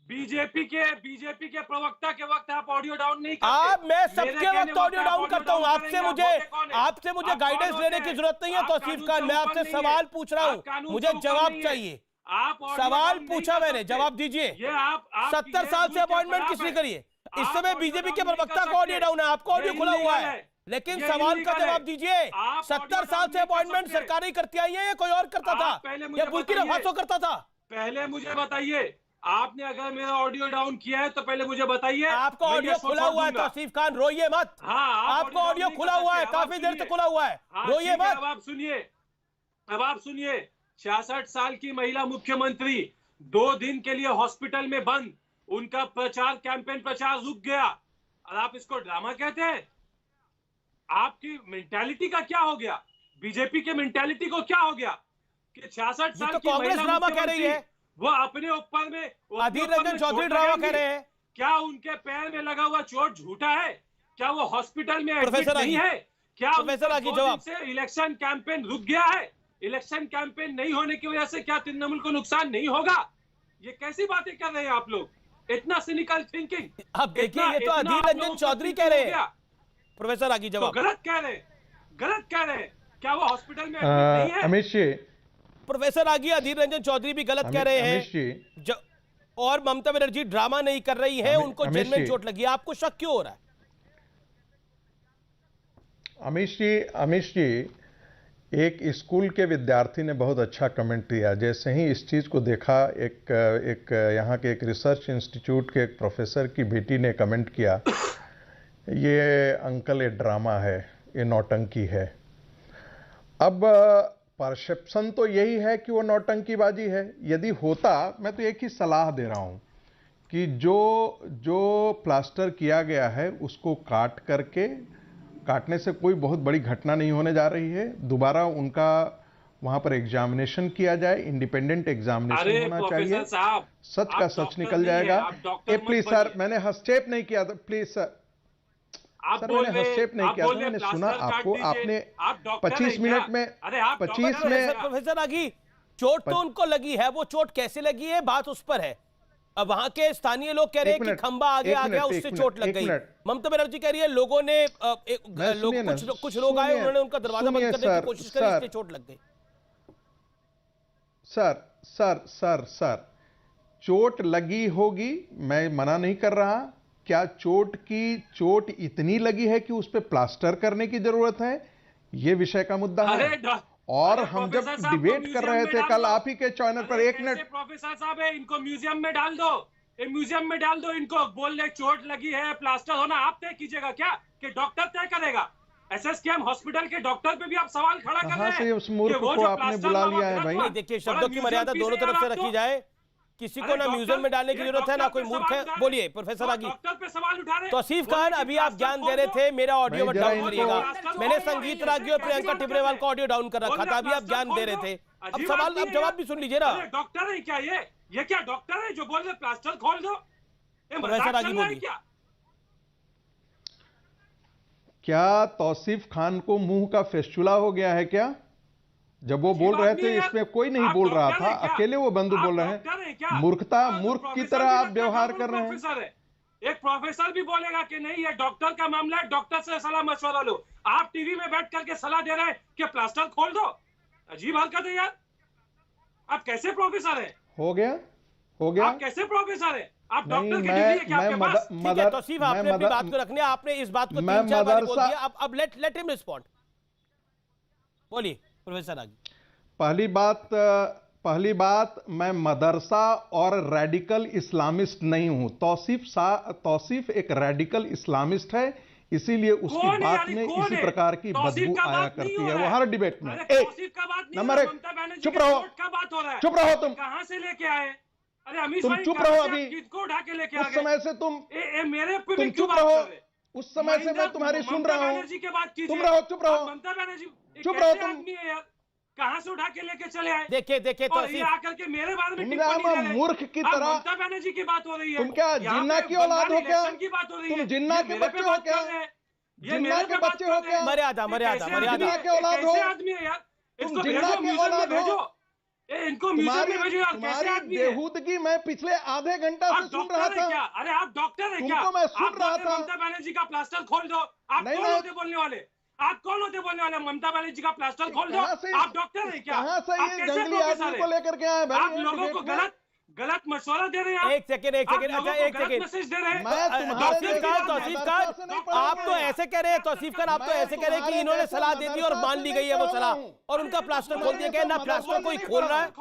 बीजेपी के प्रवक्ता के वक्त आप ऑडियो डाउन नहीं करते। मैं सबके वक्त ऑडियो डाउन करता हूं। आपसे मुझे गाइडेंस लेने की जरूरत नहीं है तौसीफ खान, मैं आपसे सवाल पूछ रहा हूं, मुझे जवाब चाहिए। सवाल पूछा मैंने, जवाब दीजिए। 70 साल से अपॉइंटमेंट किसने करी है? इस समय बीजेपी के प्रवक्ता का ऑडियो डाउन है, आपका ऑडियो खुला हुआ है, लेकिन सवाल का जवाब दीजिए। 70 साल से अपॉइंटमेंट सरकारें करती आई है या कोई और करता था, या बुर्किना फासो करता था? पहले मुझे बताइए, आपने अगर मेरा ऑडियो डाउन किया है तो पहले मुझे बताइए। आपका ऑडियो खुला हुआ है तौसीफ खान, रोइए मत। आपका ऑडियो खुला हुआ है, काफी देर तक खुला हुआ है, रोइए मत। अब आप सुनिए, 66 साल की महिला मुख्यमंत्री 2 दिन के लिए हॉस्पिटल में बंद, उनका कैंपेन प्रचार रुक गया और आप इसको ड्रामा कहते हैं? आपकी मेंटालिटी का क्या हो गया? बीजेपी के मेंटालिटी को क्या हो गया कि 66 साल तो की कांग्रेस ड्रामा कह रही है, वो अपने ऊपर में अधीर रंजन चौधरी ड्रामा कह रहे हैं। क्या उनके पैर में लगा हुआ चोट झूठा है? क्या वो हॉस्पिटल में एडमिट नहीं है? क्या जवाब से इलेक्शन कैंपेन रुक गया है? इलेक्शन कैंपेन नहीं होने की वजह से क्या तृणमूल को नुकसान नहीं होगा? ये कैसी बातें कर रहे हैं आप लोग? इतना सिनिकल थिंकिंग। अब देखिए, ये तो अधीर रंजन चौधरी कह रहे हैं। प्रोफेसर आगे जवाब। तो गलत कह रहे हैं। क्या वो हॉस्पिटल में एडमिट नहीं है? अमित जी, प्रोफेसर आगे अधीर रंजन चौधरी भी गलत कह रहे हैं। और ममता बनर्जी ड्रामा नहीं कर रही है, उनको जेल में चोट लगी है। आपको शक क्यों हो रहा है? अमित जी, एक स्कूल के विद्यार्थी ने बहुत अच्छा कमेंट दिया। जैसे ही इस चीज़ को देखा, एक यहाँ के एक रिसर्च इंस्टीट्यूट के एक प्रोफेसर की बेटी ने कमेंट किया, ये अंकल ये ड्रामा है, ये नौटंकी है। अब परसेप्शन तो यही है कि वो नौटंकीबाजी है। यदि होता, मैं तो एक ही सलाह दे रहा हूँ कि जो प्लास्टर किया गया है उसको काटने से कोई बहुत बड़ी घटना नहीं होने जा रही है। दोबारा उनका वहां पर एग्जामिनेशन किया जाए, इंडिपेंडेंट एग्जामिनेशन होना चाहिए, सच का सच निकल जाएगा। प्लीज सर, मैंने हस्तक्षेप नहीं किया था, प्लीज सर, मैंने हस्तक्षेप नहीं किया था, मैंने सुना आपको, आपने 25 मिनट में 25 में। प्रोफेसर आगी, चोट तो उनको लगी है, वो चोट कैसे लगी है बात उस पर है। अब वहां के स्थानीय लोग कह रहे हैं कि खंबा आगे आ गया, उससे चोट लग गई। ममता बनर्जी कह रही है लोगों ने कुछ लोग आए, उन्होंने उनका दरवाजा बंद करने की कोशिश करी, इससे चोट लग गई। सर, चोट लगी होगी, मैं मना नहीं कर रहा क्या चोट इतनी लगी है कि उस पे प्लास्टर करने की जरूरत है, ये विषय का मुद्दा है। और हम जब डिबेट कर रहे थे कल आप ही के चैनल पर, एक मिनट, प्रोफेसर साहब है, इनको म्यूजियम में डाल दो, म्यूजियम में डाल दो इनको, बोल रहे चोट लगी है, प्लास्टर होना आप तय कीजिएगा क्या कि डॉक्टर तय करेगा? एसएसकेएम हॉस्पिटल के डॉक्टर पे भी आप सवाल खड़ा कर रहे हैं। उस मूर्ख को आपने बुला लिया है भाई। देखिए, शब्दों की मर्यादा दोनों तरफ से रखी जाए, किसी को ना म्यूजियम में डालने की जरूरत है ना कोई मूर्ख है। बोलिए प्रोफेसर आगी। तौसीफ खान, अभी आप ज्ञान दे रहे थे, मेरा ऑडियो मत डाउन करिएगा। मैंने संगीत रागी और प्रियंका टिब्रेवाल का ऑडियो डाउन कर रखा था, अभी आप ज्ञान दे रहे थे। अब सवाल, अब जवाब भी सुन लीजिए ना। डॉक्टर है क्या ये क्या डॉक्टर है जो बोल रहे प्लास्टर खोल दो? प्रोफेसर आगी बोलिए। क्या तौसीफ खान को मुंह का फेस्चुला हो गया है क्या? जब वो बोल रहे थे इसमें कोई नहीं बोल रहा था, अकेले वो बंधु बोल रहे हैं। मूर्ख की तरह आप व्यवहार कर रहे हैं। एक प्रोफेसर भी बोलेगा कि नहीं ये डॉक्टर का मामला है, डॉक्टर से सलाह मशवरा लो। आप टीवी में बैठ करके सलाह दे रहे हैं कि प्लास्टर खोल दो। अजीब हरकत है यार, आप कैसे प्रोफेसर है? हो गया आप कैसे प्रोफेसर है? आप डॉक्टर की डिग्री है क्या आपके पास? ठीक है तौसीफ, आपने अपनी बात को रखने, आपने इस बात को 3-4 बार बोल दिया, अब लेट हिम रिस्पॉन्ड। बोलिए प्रोफेसर आगे। पहली बात मैं मदरसा और रेडिकल इस्लामिस्ट नहीं हूं। तौसीफ एक रेडिकल इस्लामिस्ट है, इसीलिए उसकी बात में इसी प्रकार की बदबू आया करती है वो हर डिबेट में। नंबर 1, चुप रहो तुम। कहां से लेके आए? अरे अमीश तुम भाई चुप रहो, अभी किसको उठा के लेके आ गए? उस समय से तुम मेरे पे तुम चुप रहो, उस समय से मैं तुम्हारी सुन रहा हूँ। तुम रहो, चुप रहो, ममता बनर्जी चुप रहो तुम। कहां से उठा के लेके चले आए? देखिए और ये आकर के मेरे बारे में टिप्पणी दे रहे हैं। मूर्ख की तरह ममता बनर्जी की बात हो रही है। तुम क्या जिन्ना की औलाद हो क्या? की बात हो रही है। तुम जिन्ना के बच्चे हो क्या? जिन्ना के बच्चे हो क्या? मर्यादा जिन्ना के औलाद हो? आदमी है यार, तुम जिन्ना के औलाद हो? इनको म्यूजियम में भेजो यार, कैसे आदमी है? बेहूदगी मैं पिछले आधे घंटा से सुन रहा था। अरे आप डॉक्टर है क्या? तुमको मैं सुन रहा था। ममता बनर्जी का प्लास्टर खोल दो। आप कौन होते बोलने वाले? आप कौन होते बोलने वाले? ममता बनर्जी का प्लास्टर खोल दो। आप डॉक्टर है क्या? कहां से ये जंगली आदमी को लेकर के आए भाई? आप लोगों को गलत मशवरा दे रहे हैं। एक सेकंड अच्छा, एक सेकंड मैसेज दे रहे हैं। तौसीफ खान आप तो ऐसे कह रहे हैं, तौसीफ खान आप तो ऐसे कह रहे हैं कि इन्होंने सलाह दे दी और मान ली गई है वो सलाह, और उनका प्लास्टर खोल दिया गया। ना प्लास्टर कोई खोल रहा है,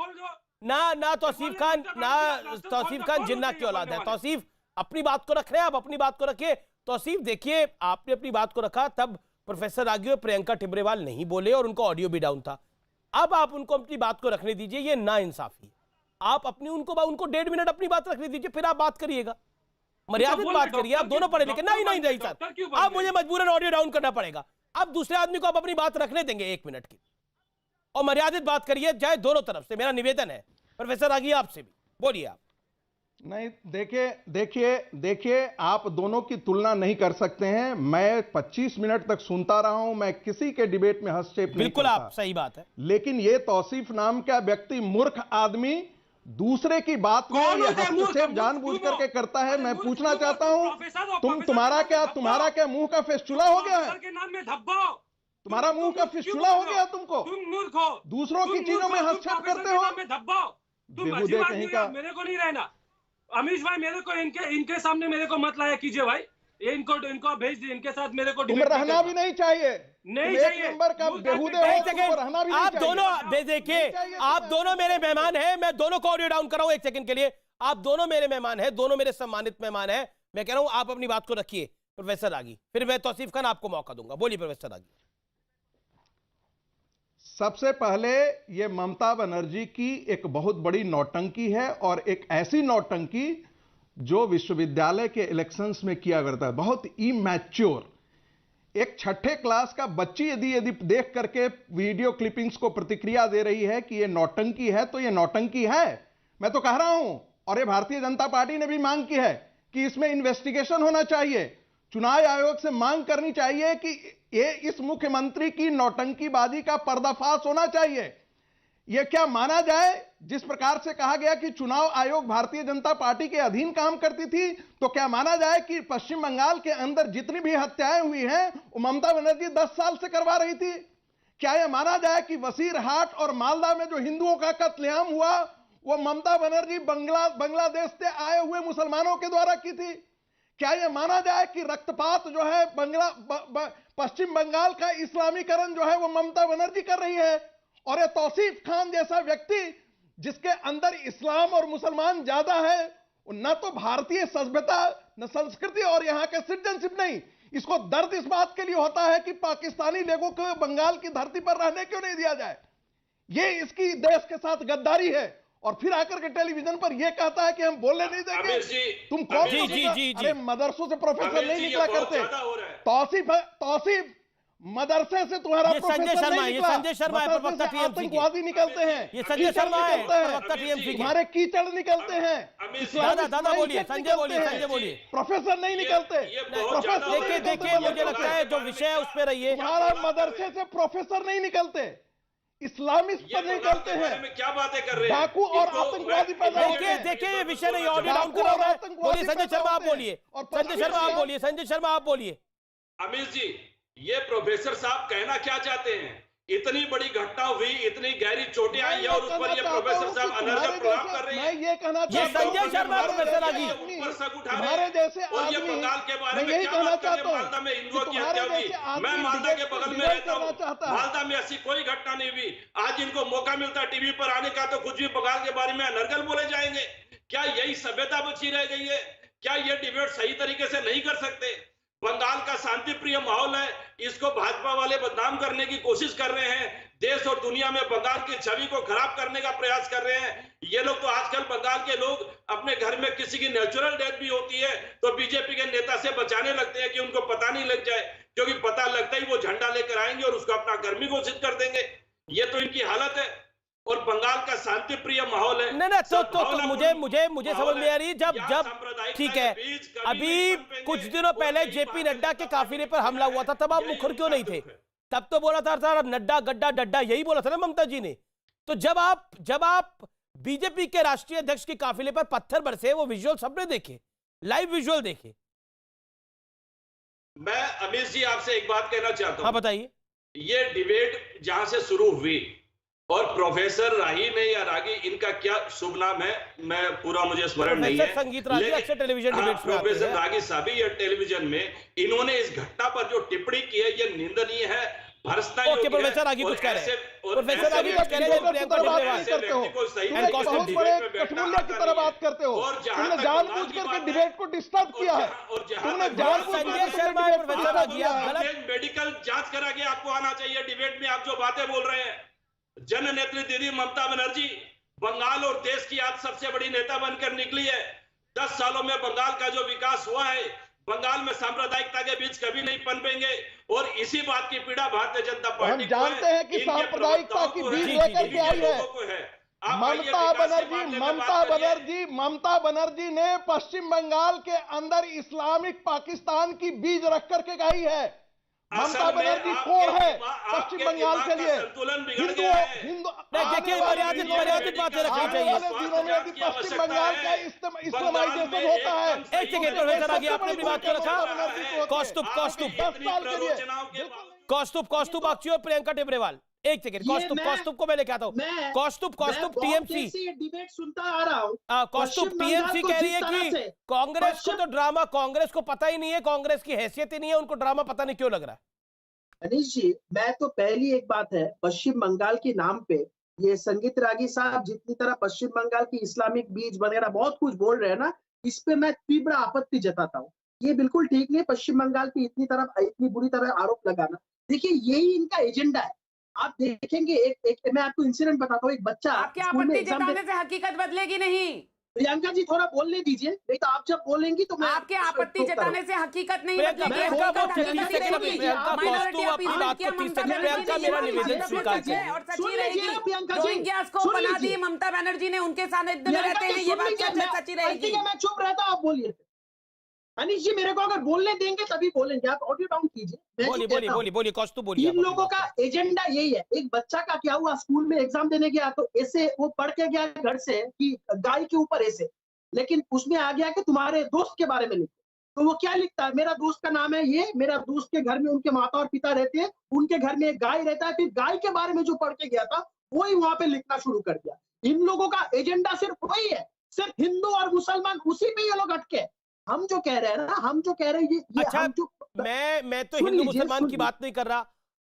ना तौसीफ खान जिन्ना की औलाद है। तौसीफ अपनी बात को रख रहे हैं, आप अपनी बात को रखिए। तौसीफ देखिए, आपने अपनी बात को रखा, तब प्रोफेसर रागी और प्रियंका टिब्रेवाल नहीं बोले और उनका ऑडियो भी डाउन था। अब आप उनको अपनी बात को रखने दीजिए, ये ना इंसाफी। आप अपनी उनको 1.5 मिनट अपनी बात रखने दीजिए, फिर आप बात करिएगा, मर्यादित बात करिए। आप दोनों पढ़े लिखे नहीं सर, आप मुझे मजबूरन ऑडियो डाउन करना पड़ेगा। आप दूसरे आदमी को आप अपनी बात रखने देंगे 1 मिनट की, और मर्यादित बात करिए, चाहे दोनों तरफ से मेरा निवेदन है। प्रोफेसर आगी आपसे भी बोलिए आप। नहीं, देखिए आप दोनों की तुलना नहीं कर सकते हैं। मैं 25 मिनट तक सुनता रहा हूं, मैं किसी के डिबेट में हस्तक्षेप नहीं बिल्कुल करता। आप सही बात है, लेकिन ये तौसीफ नाम का व्यक्ति मूर्ख आदमी दूसरे की बात में ये हस्तक्षेप जानबूझ करके करता है। मैं पूछना चाहता हूं, तुम्हारा क्या मुंह का फेस्चुला हो गया है? तुम्हारा मुंह का फेस्चुला हो गया? तुमको दूसरों की चीजं में हस्तक्षेप करते हो? बेहुदे कहीं का। मेरे को नहीं रहना अमीश भाई, मेरे को इनके सामने मेरे को मत लाया कीजिए भाई। ये इनको भेज दिए, इनके साथ मेरे को रहना भी नहीं चाहिए। नहीं चाहिए। नंबर का बेहुदे हो, तुमको रहना भी नहीं आप चाहिए। दोनों देखिए, आप दोनों मेरे मेहमान हैं, मैं दोनों को ऑडियो डाउन कर रहा हूं 1 सेकंड के लिए। आप दोनों मेरे मेहमान हैं, दोनों मेरे सम्मानित मेहमान हैं। मैं कह रहा हूं आप अपनी बात को रखिए। प्रोफेसर आगी, फिर मैं तौसीफ खान आपको मौका दूंगा। बोलिए प्रोफेसर आगी। सबसे पहले ये ममता बनर्जी की एक बहुत बड़ी नौटंकी है, और एक ऐसी नौटंकी जो विश्वविद्यालय के इलेक्शंस में किया करता है, बहुत इमैच्योर। एक 6ठे क्लास का बच्ची यदि देख करके वीडियो क्लिपिंग्स को प्रतिक्रिया दे रही है कि ये नौटंकी है, तो ये नौटंकी है। मैं तो कह रहा हूं, और ये भारतीय जनता पार्टी ने भी मांग की है कि इसमें इन्वेस्टिगेशन होना चाहिए। चुनाव आयोग से मांग करनी चाहिए कि ये इस मुख्यमंत्री की नौटंकीबाजी का पर्दाफाश होना चाहिए। यह क्या माना जाए, जिस प्रकार से कहा गया कि चुनाव आयोग भारतीय जनता पार्टी के अधीन काम करती थी, तो क्या माना जाए कि पश्चिम बंगाल के अंदर जितनी भी हत्याएं हुई हैं वो ममता बनर्जी 10 साल से करवा रही थी? क्या यह माना जाए कि वसीरहाट और मालदा में जो हिंदुओं का कत्लेआम हुआ वो ममता बनर्जी बांग्लादेश से आए हुए मुसलमानों के द्वारा की थी? क्या यह माना जाए कि रक्तपात जो है पश्चिम बंगाल का इस्लामीकरण जो है वो ममता बनर्जी कर रही है? और ये तौसीफ खान जैसा व्यक्ति जिसके अंदर इस्लाम और मुसलमान ज्यादा है, न तो भारतीय सभ्यता न संस्कृति और यहाँ के सिटीजनशिप नहीं, इसको दर्द इस बात के लिए होता है कि पाकिस्तानी लोगों को बंगाल की धरती पर रहने क्यों नहीं दिया जाए। ये इसकी देश के साथ गद्दारी है। और फिर आकर के टेलीविजन पर यह कहता है कि हम बोलने नहीं देंगे। तुम कौन? अरे मदरसों से प्रोफेसर नहीं निकला करते। तौसीफ मदरसे से तुम्हारा प्रोफेसर नहीं निकला। संजय शर्मा है प्रवक्ता टीएमसी के। आतंकवादी निकलते हैं। ये संजय शर्मा है प्रवक्ता टीएमसी के। तुम्हारे कीचड़ निकलते हैं। दादा बोलिए, संजय बोलिए। प्रोफेसर नहीं निकलते। देखिए मुझे लगता है जो विषय है उस पर रहिए। तुम्हारा मदरसे से प्रोफेसर नहीं निकलते, इस्लामिस्ट पर नहीं करते हैं, क्या बातें कर रहे हैं? डाकू और आतंकवादी पैदा होते हैं। देखिए ये विषय नहीं, ऑडियो डाउन कर रहा है। बोलिए संजय शर्मा आप बोलिए। संजय शर्मा आप बोलिए। अमित जी, ये प्रोफेसर साहब कहना क्या चाहते हैं? इतनी बड़ी घटना हुई, इतनी गहरी चोटें आई है और उस पर ये प्रोफेसर साहब अनर्गल प्रलाप कर रहे हैं। मैं ये कहना चाहता हूं, संजय शर्मा प्रोफेसर आगे ऊपर सग उठा रहे हैं। और ये बंगाल के बारे में क्या बात कर रहे हैं? मालदा में हिंदुओं की हत्या हुई। मैं मालदा के बगल में रहता हूँ। मालदा में ऐसी कोई घटना नहीं हुई। आज इनको मौका मिलता है टीवी पर आने का तो कुछ भी बंगाल के बारे में अनर्गल बोले जाएंगे। क्या यही सभ्यता बची रह गई है? क्या ये डिबेट सही तरीके से नहीं कर सकते? बंगाल का शांति प्रिय माहौल है, इसको भाजपा वाले बदनाम करने की कोशिश कर रहे हैं। देश और दुनिया में बंगाल की छवि को खराब करने का प्रयास कर रहे हैं। ये लोग तो आजकल बंगाल के लोग अपने घर में किसी की नेचुरल डेथ भी होती है तो बीजेपी के नेता से बचाने लगते हैं कि उनको पता नहीं लग जाए, क्योंकि पता लगता ही वो झंडा लेकर आएंगे और उसको अपना कर्मी घोषित कर देंगे। ये तो इनकी हालत है। और बंगाल का शांति प्रिय माहौल है। नहीं तो मुझे समझ में आ रही जब ठीक है, अभी कुछ दिनों पहले जेपी नड्डा के काफिले पर हमला हुआ था, तब आप मुखर क्यों नहीं थे? तब तो बोला था नड्डा गड्ढा डड्डा, यही बोला था ना ममता जी ने। तो जब आप बीजेपी के राष्ट्रीय अध्यक्ष के काफिले पर पत्थर बरसे, वो विजुअल सबने देखे, लाइव विजुअल देखे। मैं अमित जी आपसे एक बात कहना चाहता हूं। हाँ बताइए। ये डिबेट जहां से शुरू हुई और प्रोफेसर राही ने या रागी, इनका क्या शुभ नाम है मैं पूरा मुझे स्मरण नहीं है, संगीत रागी अक्सर टेलीविजन डिबेट्स में आते हैं। प्रोफेसर रागी साहब ही टेलीविजन में इन्होंने इस घटना पर जो टिप्पणी की है ये निंदनीय है, भर्सना योग्य है। प्रोफेसर रागी कुछ कह रहे हैं। प्रोफेसर रागी कुछ कह रहे हैं। प्रियंका टिप्पणी करते हो, बहुत बड़े कठपुतलिया की तरह बात करते हो। तुमने जानबूझ करके डिबेट को डिस्टर्ब किया है। तुमने जानबूझ करके मेडिकल जांच करा के आपको आना चाहिए डिबेट में। आप जो बातें बोल रहे हैं, जननेत्री दीदी ममता बनर्जी बंगाल और देश की आज सबसे बड़ी नेता बनकर निकली है। 10 सालों में बंगाल का जो विकास हुआ है, बंगाल में सांप्रदायिकता के बीच कभी नहीं पनपेंगे और इसी बात की पीड़ा भारतीय जनता पार्टी हम जानते हैं कि सांप्रदायिकता की बीज लेकर के आई है। ममता बनर्जी ने पश्चिम बंगाल के अंदर इस्लामिक पाकिस्तान की बीज रख करके गई है। ममता बनर्जी कौन है पश्चिम बंगाल के लिए? हिंदू देखिए, मर्यादित बातें रखनी चाहिए। दिनों में यदि पश्चिम बंगाल का इस्लामाइजेशन होता है। एक सेकंड प्रोफेसर आगे आपने भी बात कर रखा। कौस्तुभ 10 साल के लिए कौस्तुभ बागची और प्रियंका टिब्रेवाल। एक सेकंड, कौस्तुभ को मैं लेके आता हूँ। कौस्तुभ टीएमसी डिबेट सुनता आ रहा हूँ। कौस्तुभ टीएमसी कह रही है कि कांग्रेस को तो ड्रामा, कांग्रेस को पता ही नहीं है, कांग्रेस की हैसियत ही नहीं है, उनको ड्रामा पता नहीं क्यों लग रहा है। अनिश जी, मैं तो पहली एक बात है, पश्चिम बंगाल के नाम पे ये संगीत रागी साहब जितनी तरह पश्चिम बंगाल की इस्लामिक बीज वगैरह बहुत कुछ बोल रहे हैं ना, इस पे मैं तीव्र आपत्ति जताता हूँ। ये बिल्कुल ठीक नहीं है पश्चिम बंगाल की इतनी बुरी तरह आरोप लगाना। देखिए यही इनका एजेंडा है। आप देखेंगे एक मैं आपको इंसिडेंट बताता हूँ। एक बच्चा आपके आपत्ति जताने से हकीकत बदलेगी नहीं। प्रियंका जी थोड़ा बोलने दीजिए, नहीं तो आप जब बोलेंगी तो मैं आपके आपत्ति जताने से हकीकत नहीं बदलेगी। ममता बनर्जी ने उनके साथ रहते हैं, ये बात सच्ची रहेगी। मैं चुप रहता हूँ, आप बोलिए। अनिश जी मेरे को अगर बोलने देंगे तभी बोलेंगे। आप ऑडियो डाउन कीजिए। बोलिए कौस्तुभ बोलिए। इन लोगों का एजेंडा यही है। एक बच्चा का क्या हुआ, स्कूल में एग्जाम देने गया तो ऐसे वो पढ़ के गया घर से कि गाय के ऊपर ऐसे, लेकिन उसमें आ गया कि तुम्हारे दोस्त के बारे में लिखो। तो वो क्या लिखता है, मेरा दोस्त का नाम है ये, मेरा दोस्त के घर में उनके माता और पिता रहते हैं, उनके घर में एक गाय रहता है। फिर गाय के बारे में जो पढ़ के गया था वही वहां पे लिखना शुरू कर दिया। इन लोगों का एजेंडा सिर्फ वही है, सिर्फ हिंदू और मुसलमान, उसी में ये लोग अटके। हम जो कह रहे हैं ना, हम जो कह रहे हैं ये अच्छा, हम जो मैं तो हिंदू मुसलमान की बात नहीं कर रहा,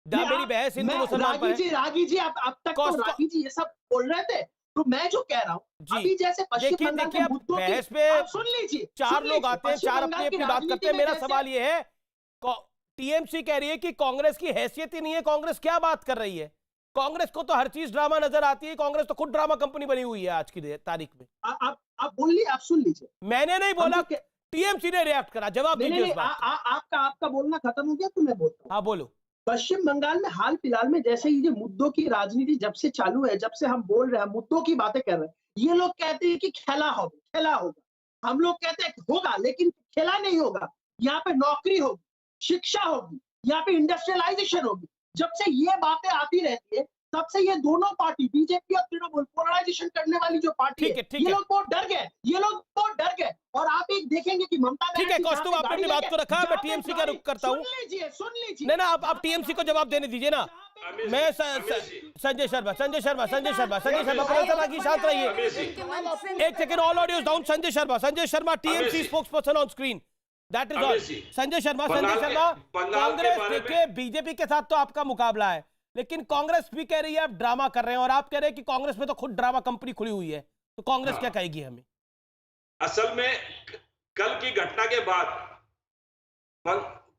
मेरी बहस हिंदू मुसलमान पर है। रागी जी आप अब तक तो रागी जी ये सब बोल रहे थे, तो मैं जो कह रहा हूँ अभी जैसे पश्चिम बंगाल के मुद्दों की बहस पे सुन लीजिए, चार लोग आते हैं, चार अपनी अपनी बात करते हैं। मेरा सवाल ये है, टीएमसी कह रही है कि कांग्रेस की हैसियत ही नहीं है, कांग्रेस क्या बात कर रही है? कांग्रेस को तो हर चीज ड्रामा नजर आती है, कांग्रेस तो खुद ड्रामा कंपनी बनी हुई है आज की तारीख में। आप बोलिए, आप सुन लीजिए। मैंने नहीं बोला, टीएमसी ने रिएक्ट करा, जवाब दीजिए उस बात। आपका बोलना खत्म हो गया तो मैं बोलता हूँ। हाँ बोलो। पश्चिम बंगाल में हाल फिलहाल में जैसे ये मुद्दों की राजनीति जब से चालू है, जब से हम बोल रहे हैं, मुद्दों की बातें कर रहे हैं, ये लोग कहते हैं कि खेला होगा। हम लोग कहते हैं होगा, लेकिन खेला नहीं होगा। यहाँ पे नौकरी होगी, शिक्षा होगी, यहाँ पे इंडस्ट्रियलाइजेशन होगी। जब से ये बातें आती रहती है, तब से ये दोनों पार्टी बीजेपी और तृणमूल पोलराइजेशन करने वाली जो पार्टी है, ये लोग बहुत डर गए। और आप एक देखेंगे कि ममता ठीक है, कौस्तुभ आपने अपनी बात को रखा, मैं टीएमसी का रुख करता हूँ। सुन लीजिए। नहीं ना, आप टीएमसी को जवाब देने दीजिए ना। मैं संजय शर्मा शांत रहिए। एक second, all audios down. Sanjay Sharma TMC spokes person on screen, that is all. Sanjay Sharma, Congress देखिए बीजेपी के साथ तो आपका मुकाबला है, लेकिन कांग्रेस भी कह रही है आप ड्रामा कर रहे हैं, और आप कह रहे हैं कि कांग्रेस में तो खुद ड्रामा कंपनी खुली हुई है, तो कांग्रेस क्या कहेगी हमें? असल में कल की घटना के बाद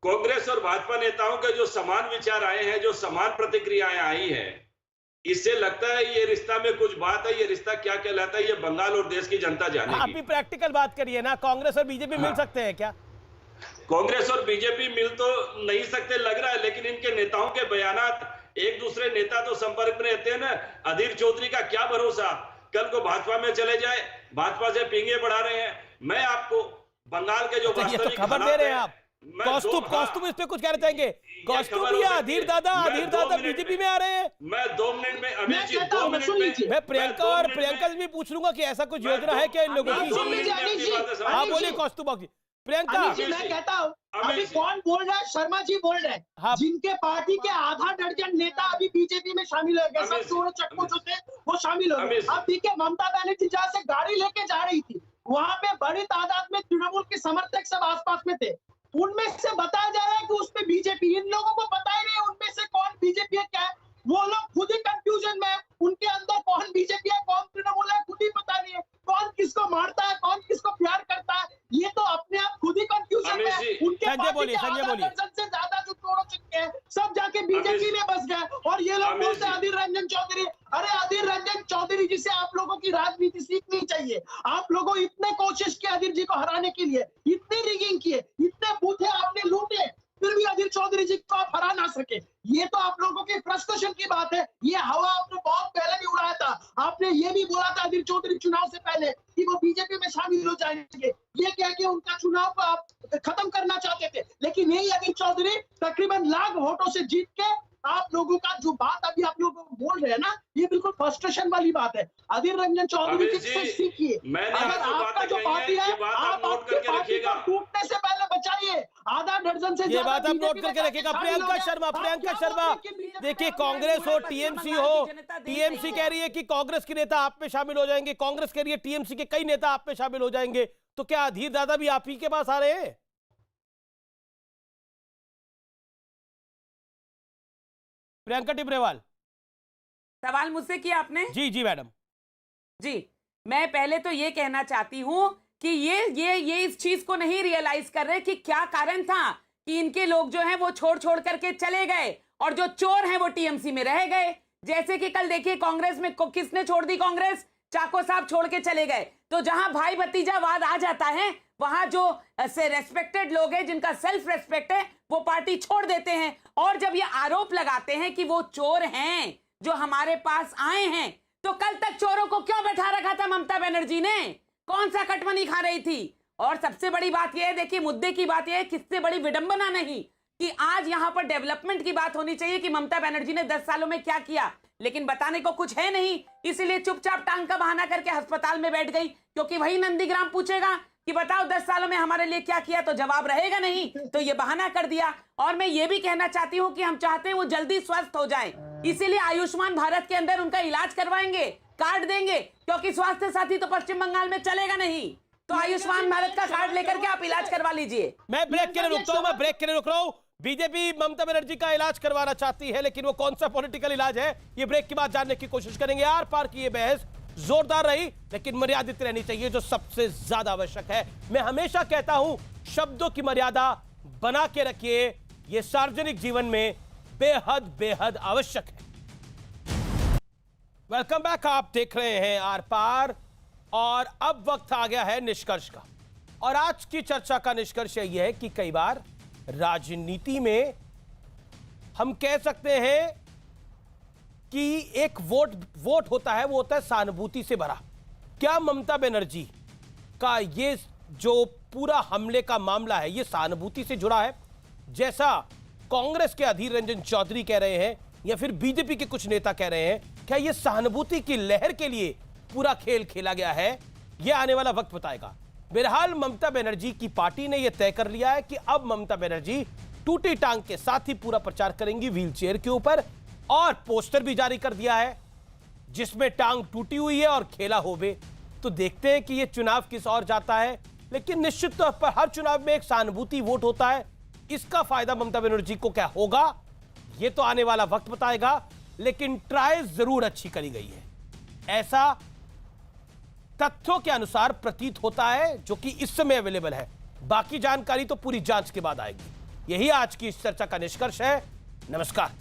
कांग्रेस और भाजपा नेताओं के जो समान विचार आए हैं, जो समान प्रतिक्रियाएं आई हैं, इससे लगता है ये रिश्ता में कुछ बात है। ये रिश्ता क्या कहलाता है, ये बंगाल और देश की जनता जानेगी। आप भी प्रैक्टिकल बात करिए ना, कांग्रेस और बीजेपी मिल सकते हैं क्या? कांग्रेस और बीजेपी मिल तो नहीं सकते लग रहा है, लेकिन इनके नेताओं के बयानात, एक दूसरे नेता तो संपर्क में रहते हैं ना। अधीर चौधरी का क्या भरोसा, कल को भाजपा में चले जाए, भाजपा से पींगे बढ़ा रहे हैं। मैं आपको बंगाल के जो वास्तविक खबर दे रहे हैं आप, कौस्तुभ इस पे कुछ कहना चाहेंगे? कौस्तुभ या अधीर दादा बीजेपी में आ रहे हैं। मैं 2 मिनट में, अमित जी 2 मिनट में, मैं प्रियंका से भी पूछ लूंगा कि ऐसा कुछ योजना है क्या इन लोगों की? हाँ बोलिए कौस्तुभ जी। प्रियंका मैं कहता हूँ, अभी कौन बोल रहा है? शर्मा जी बोल रहे हैं। जिनके पार्टी के आधा दर्जन नेता अभी बीजेपी में शामिल हो गए, सब चोर चक्कू जो थे वो शामिल हो गए। अब देखिए, ममता बनर्जी जहाँ से गाड़ी लेके जा रही थी, वहां पे बड़ी तादाद में तृणमूल के समर्थक सब आसपास में थे। उनमें से बताया जा रहा है कि उसमें बीजेपी, इन लोगों को पता ही नहीं है उनमें से कौन बीजेपी है क्या है। वो लोग खुद ही कंफ्यूजन में है, उनके अंदर कौन बीजेपी है कौन तृणमूल है खुद ही पता नहीं है। कौन किसको मारता है, कौन किसको प्यार करता है, ये तो अपने आप खुद ही कंफ्यूजन में है। उनके संजय बोलिए। से ज्यादा जो चोरों चिक्के हैं सब जाके बीजेपी में बस गए, और ये लोग बोलते हैं अधीर रंजन चौधरी। अरे अधीर रंजन चौधरी जी से आप लोगों की राजनीति सीखनी चाहिए। आप लोगों इतने कोशिश किए अधीर जी को हराने के लिए, इतनी रिगिंग किए, इतने बूथे आपने लूटे, फिर भी अधीर चौधरी जी को आप हरा ना सके। ये तो आप लोगों के फ्रस्ट्रेशन की बात है। ये हवा आपने बहुत पहले भी उड़ाया था। आपने ये भी बोला था अधीर चौधरी चुनाव से पहले कि वो बीजेपी में शामिल हो जाएंगे, ये कह के उनका चुनाव को आप खत्म करना चाहते थे। लेकिन यही अधीर चौधरी तकरीबन लाख वोटों से जीत के आप लोगों का जो बात अभी आप लोग बोल रहे हैं ना, ये बिल्कुल फ्रस्ट्रेशन वाली बात है। अधीर रंजन चौधरी से सीखिए। अगर आपका जो पार्टी है, आप अपनी पार्टी को टूटने से पहले बचाइए। आधा दर्जन से ये बात आप नोट करके रखिएगा। प्रियंका शर्मा, देखिए कांग्रेस हो टीएमसी हो, टीएमसी कह रही है कि कांग्रेस के नेता आप में शामिल हो जाएंगे, कांग्रेस कह रही है टीएमसी के कई नेता आप में शामिल हो जाएंगे, तो क्या अधीर दादा भी आप ही के पास आ रहे हैं? प्रियंका टिब्रेवाल, सवाल मुझसे किया आपने? जी मैडम जी। मैं पहले तो ये कहना चाहती हूं कि ये इस चीज को नहीं रियलाइज कर रहे कि क्या कारण था कि इनके लोग जो हैं वो छोड़ करके चले गए, और जो चोर हैं वो टीएमसी में रह गए। जैसे कि कल देखिए कांग्रेस में किसने छोड़ दी कांग्रेस? चाको साहब छोड़ के चले गए। तो जहां भाई भतीजावाद आ जाता है, वहां जो रेस्पेक्टेड लोग हैं, जिनका सेल्फ रेस्पेक्ट है, वो पार्टी छोड़ देते हैं। और जब ये आरोप लगाते हैं कि वो चोर हैं जो हमारे पास आए हैं, तो कल तक चोरों को क्यों बैठा रखा था ममता बनर्जी ने? कौन सा कटमनी खा रही थी? और सबसे बड़ी बात यह है, देखिए मुद्दे की बात यह है, किससे बड़ी विडंबना नहीं कि आज यहां पर डेवलपमेंट की बात होनी चाहिए कि ममता बनर्जी ने 10 सालों में क्या किया, लेकिन बताने को कुछ है नहीं। इसलिए चुपचाप टांग का बहाना करके अस्पताल में बैठ गई, क्योंकि वही नंदीग्राम पूछेगा कि बताओ 10 सालों में हमारे लिए क्या किया, तो जवाब रहेगा नहीं, तो ये बहाना कर दिया। और मैं ये भी कहना चाहती हूँ कि हम चाहते हैं वो जल्दी स्वस्थ हो जाए, इसीलिए आयुष्मान भारत के अंदर उनका इलाज करवाएंगे, कार्ड देंगे, क्योंकि स्वास्थ्य साथी तो पश्चिम बंगाल में चलेगा नहीं। तो आयुष्मान भारत का कार्ड लेकर के आप इलाज करवा लीजिए। मैं ब्रेक के लिए रुकता हूं, मैं ब्रेक के लिए रुक रहा हूं। बीजेपी ममता बनर्जी का इलाज करवाना चाहती है, लेकिन वो कौन सा पॉलिटिकल इलाज है, ये ब्रेक के बाद जानने की कोशिश करेंगे। आर पार की ये बहस जोरदार रही, लेकिन मर्यादित रहनी चाहिए, जो सबसे ज्यादा आवश्यक है। मैं हमेशा कहता हूं, शब्दों की मर्यादा बना के रखिए, ये सार्वजनिक जीवन में बेहद बेहद आवश्यक है। वेलकम बैक, आप देख रहे हैं आर पार, और अब वक्त आ गया है निष्कर्ष का। और आज की चर्चा का निष्कर्ष यह है कि कई बार राजनीति में हम कह सकते हैं कि एक वोट होता है, वो होता है सहानुभूति से भरा। क्या ममता बनर्जी का ये जो पूरा हमले का मामला है, ये सहानुभूति से जुड़ा है, जैसा कांग्रेस के अधीर रंजन चौधरी कह रहे हैं या फिर बीजेपी के कुछ नेता कह रहे हैं? क्या ये सहानुभूति की लहर के लिए पूरा खेल खेला गया है? यह आने वाला वक्त बताएगा। बहरहाल ममता बनर्जी की पार्टी ने यह तय कर लिया है कि अब ममता बनर्जी टूटी टांग के साथ ही पूरा प्रचार करेंगी व्हीलचेयर के ऊपर, और पोस्टर भी जारी कर दिया है जिसमें टांग टूटी हुई है और खेला होवे। तो देखते हैं कि यह चुनाव किस ओर जाता है, लेकिन निश्चित तौर पर हर चुनाव में एक सहानुभूति वोट होता है। इसका फायदा ममता बनर्जी को क्या होगा, यह तो आने वाला वक्त बताएगा, लेकिन ट्राई जरूर अच्छी करी गई है, ऐसा तथ्यों के अनुसार प्रतीत होता है, जो कि इस समय अवेलेबल है। बाकी जानकारी तो पूरी जांच के बाद आएगी। यही आज की इस चर्चा का निष्कर्ष है। नमस्कार।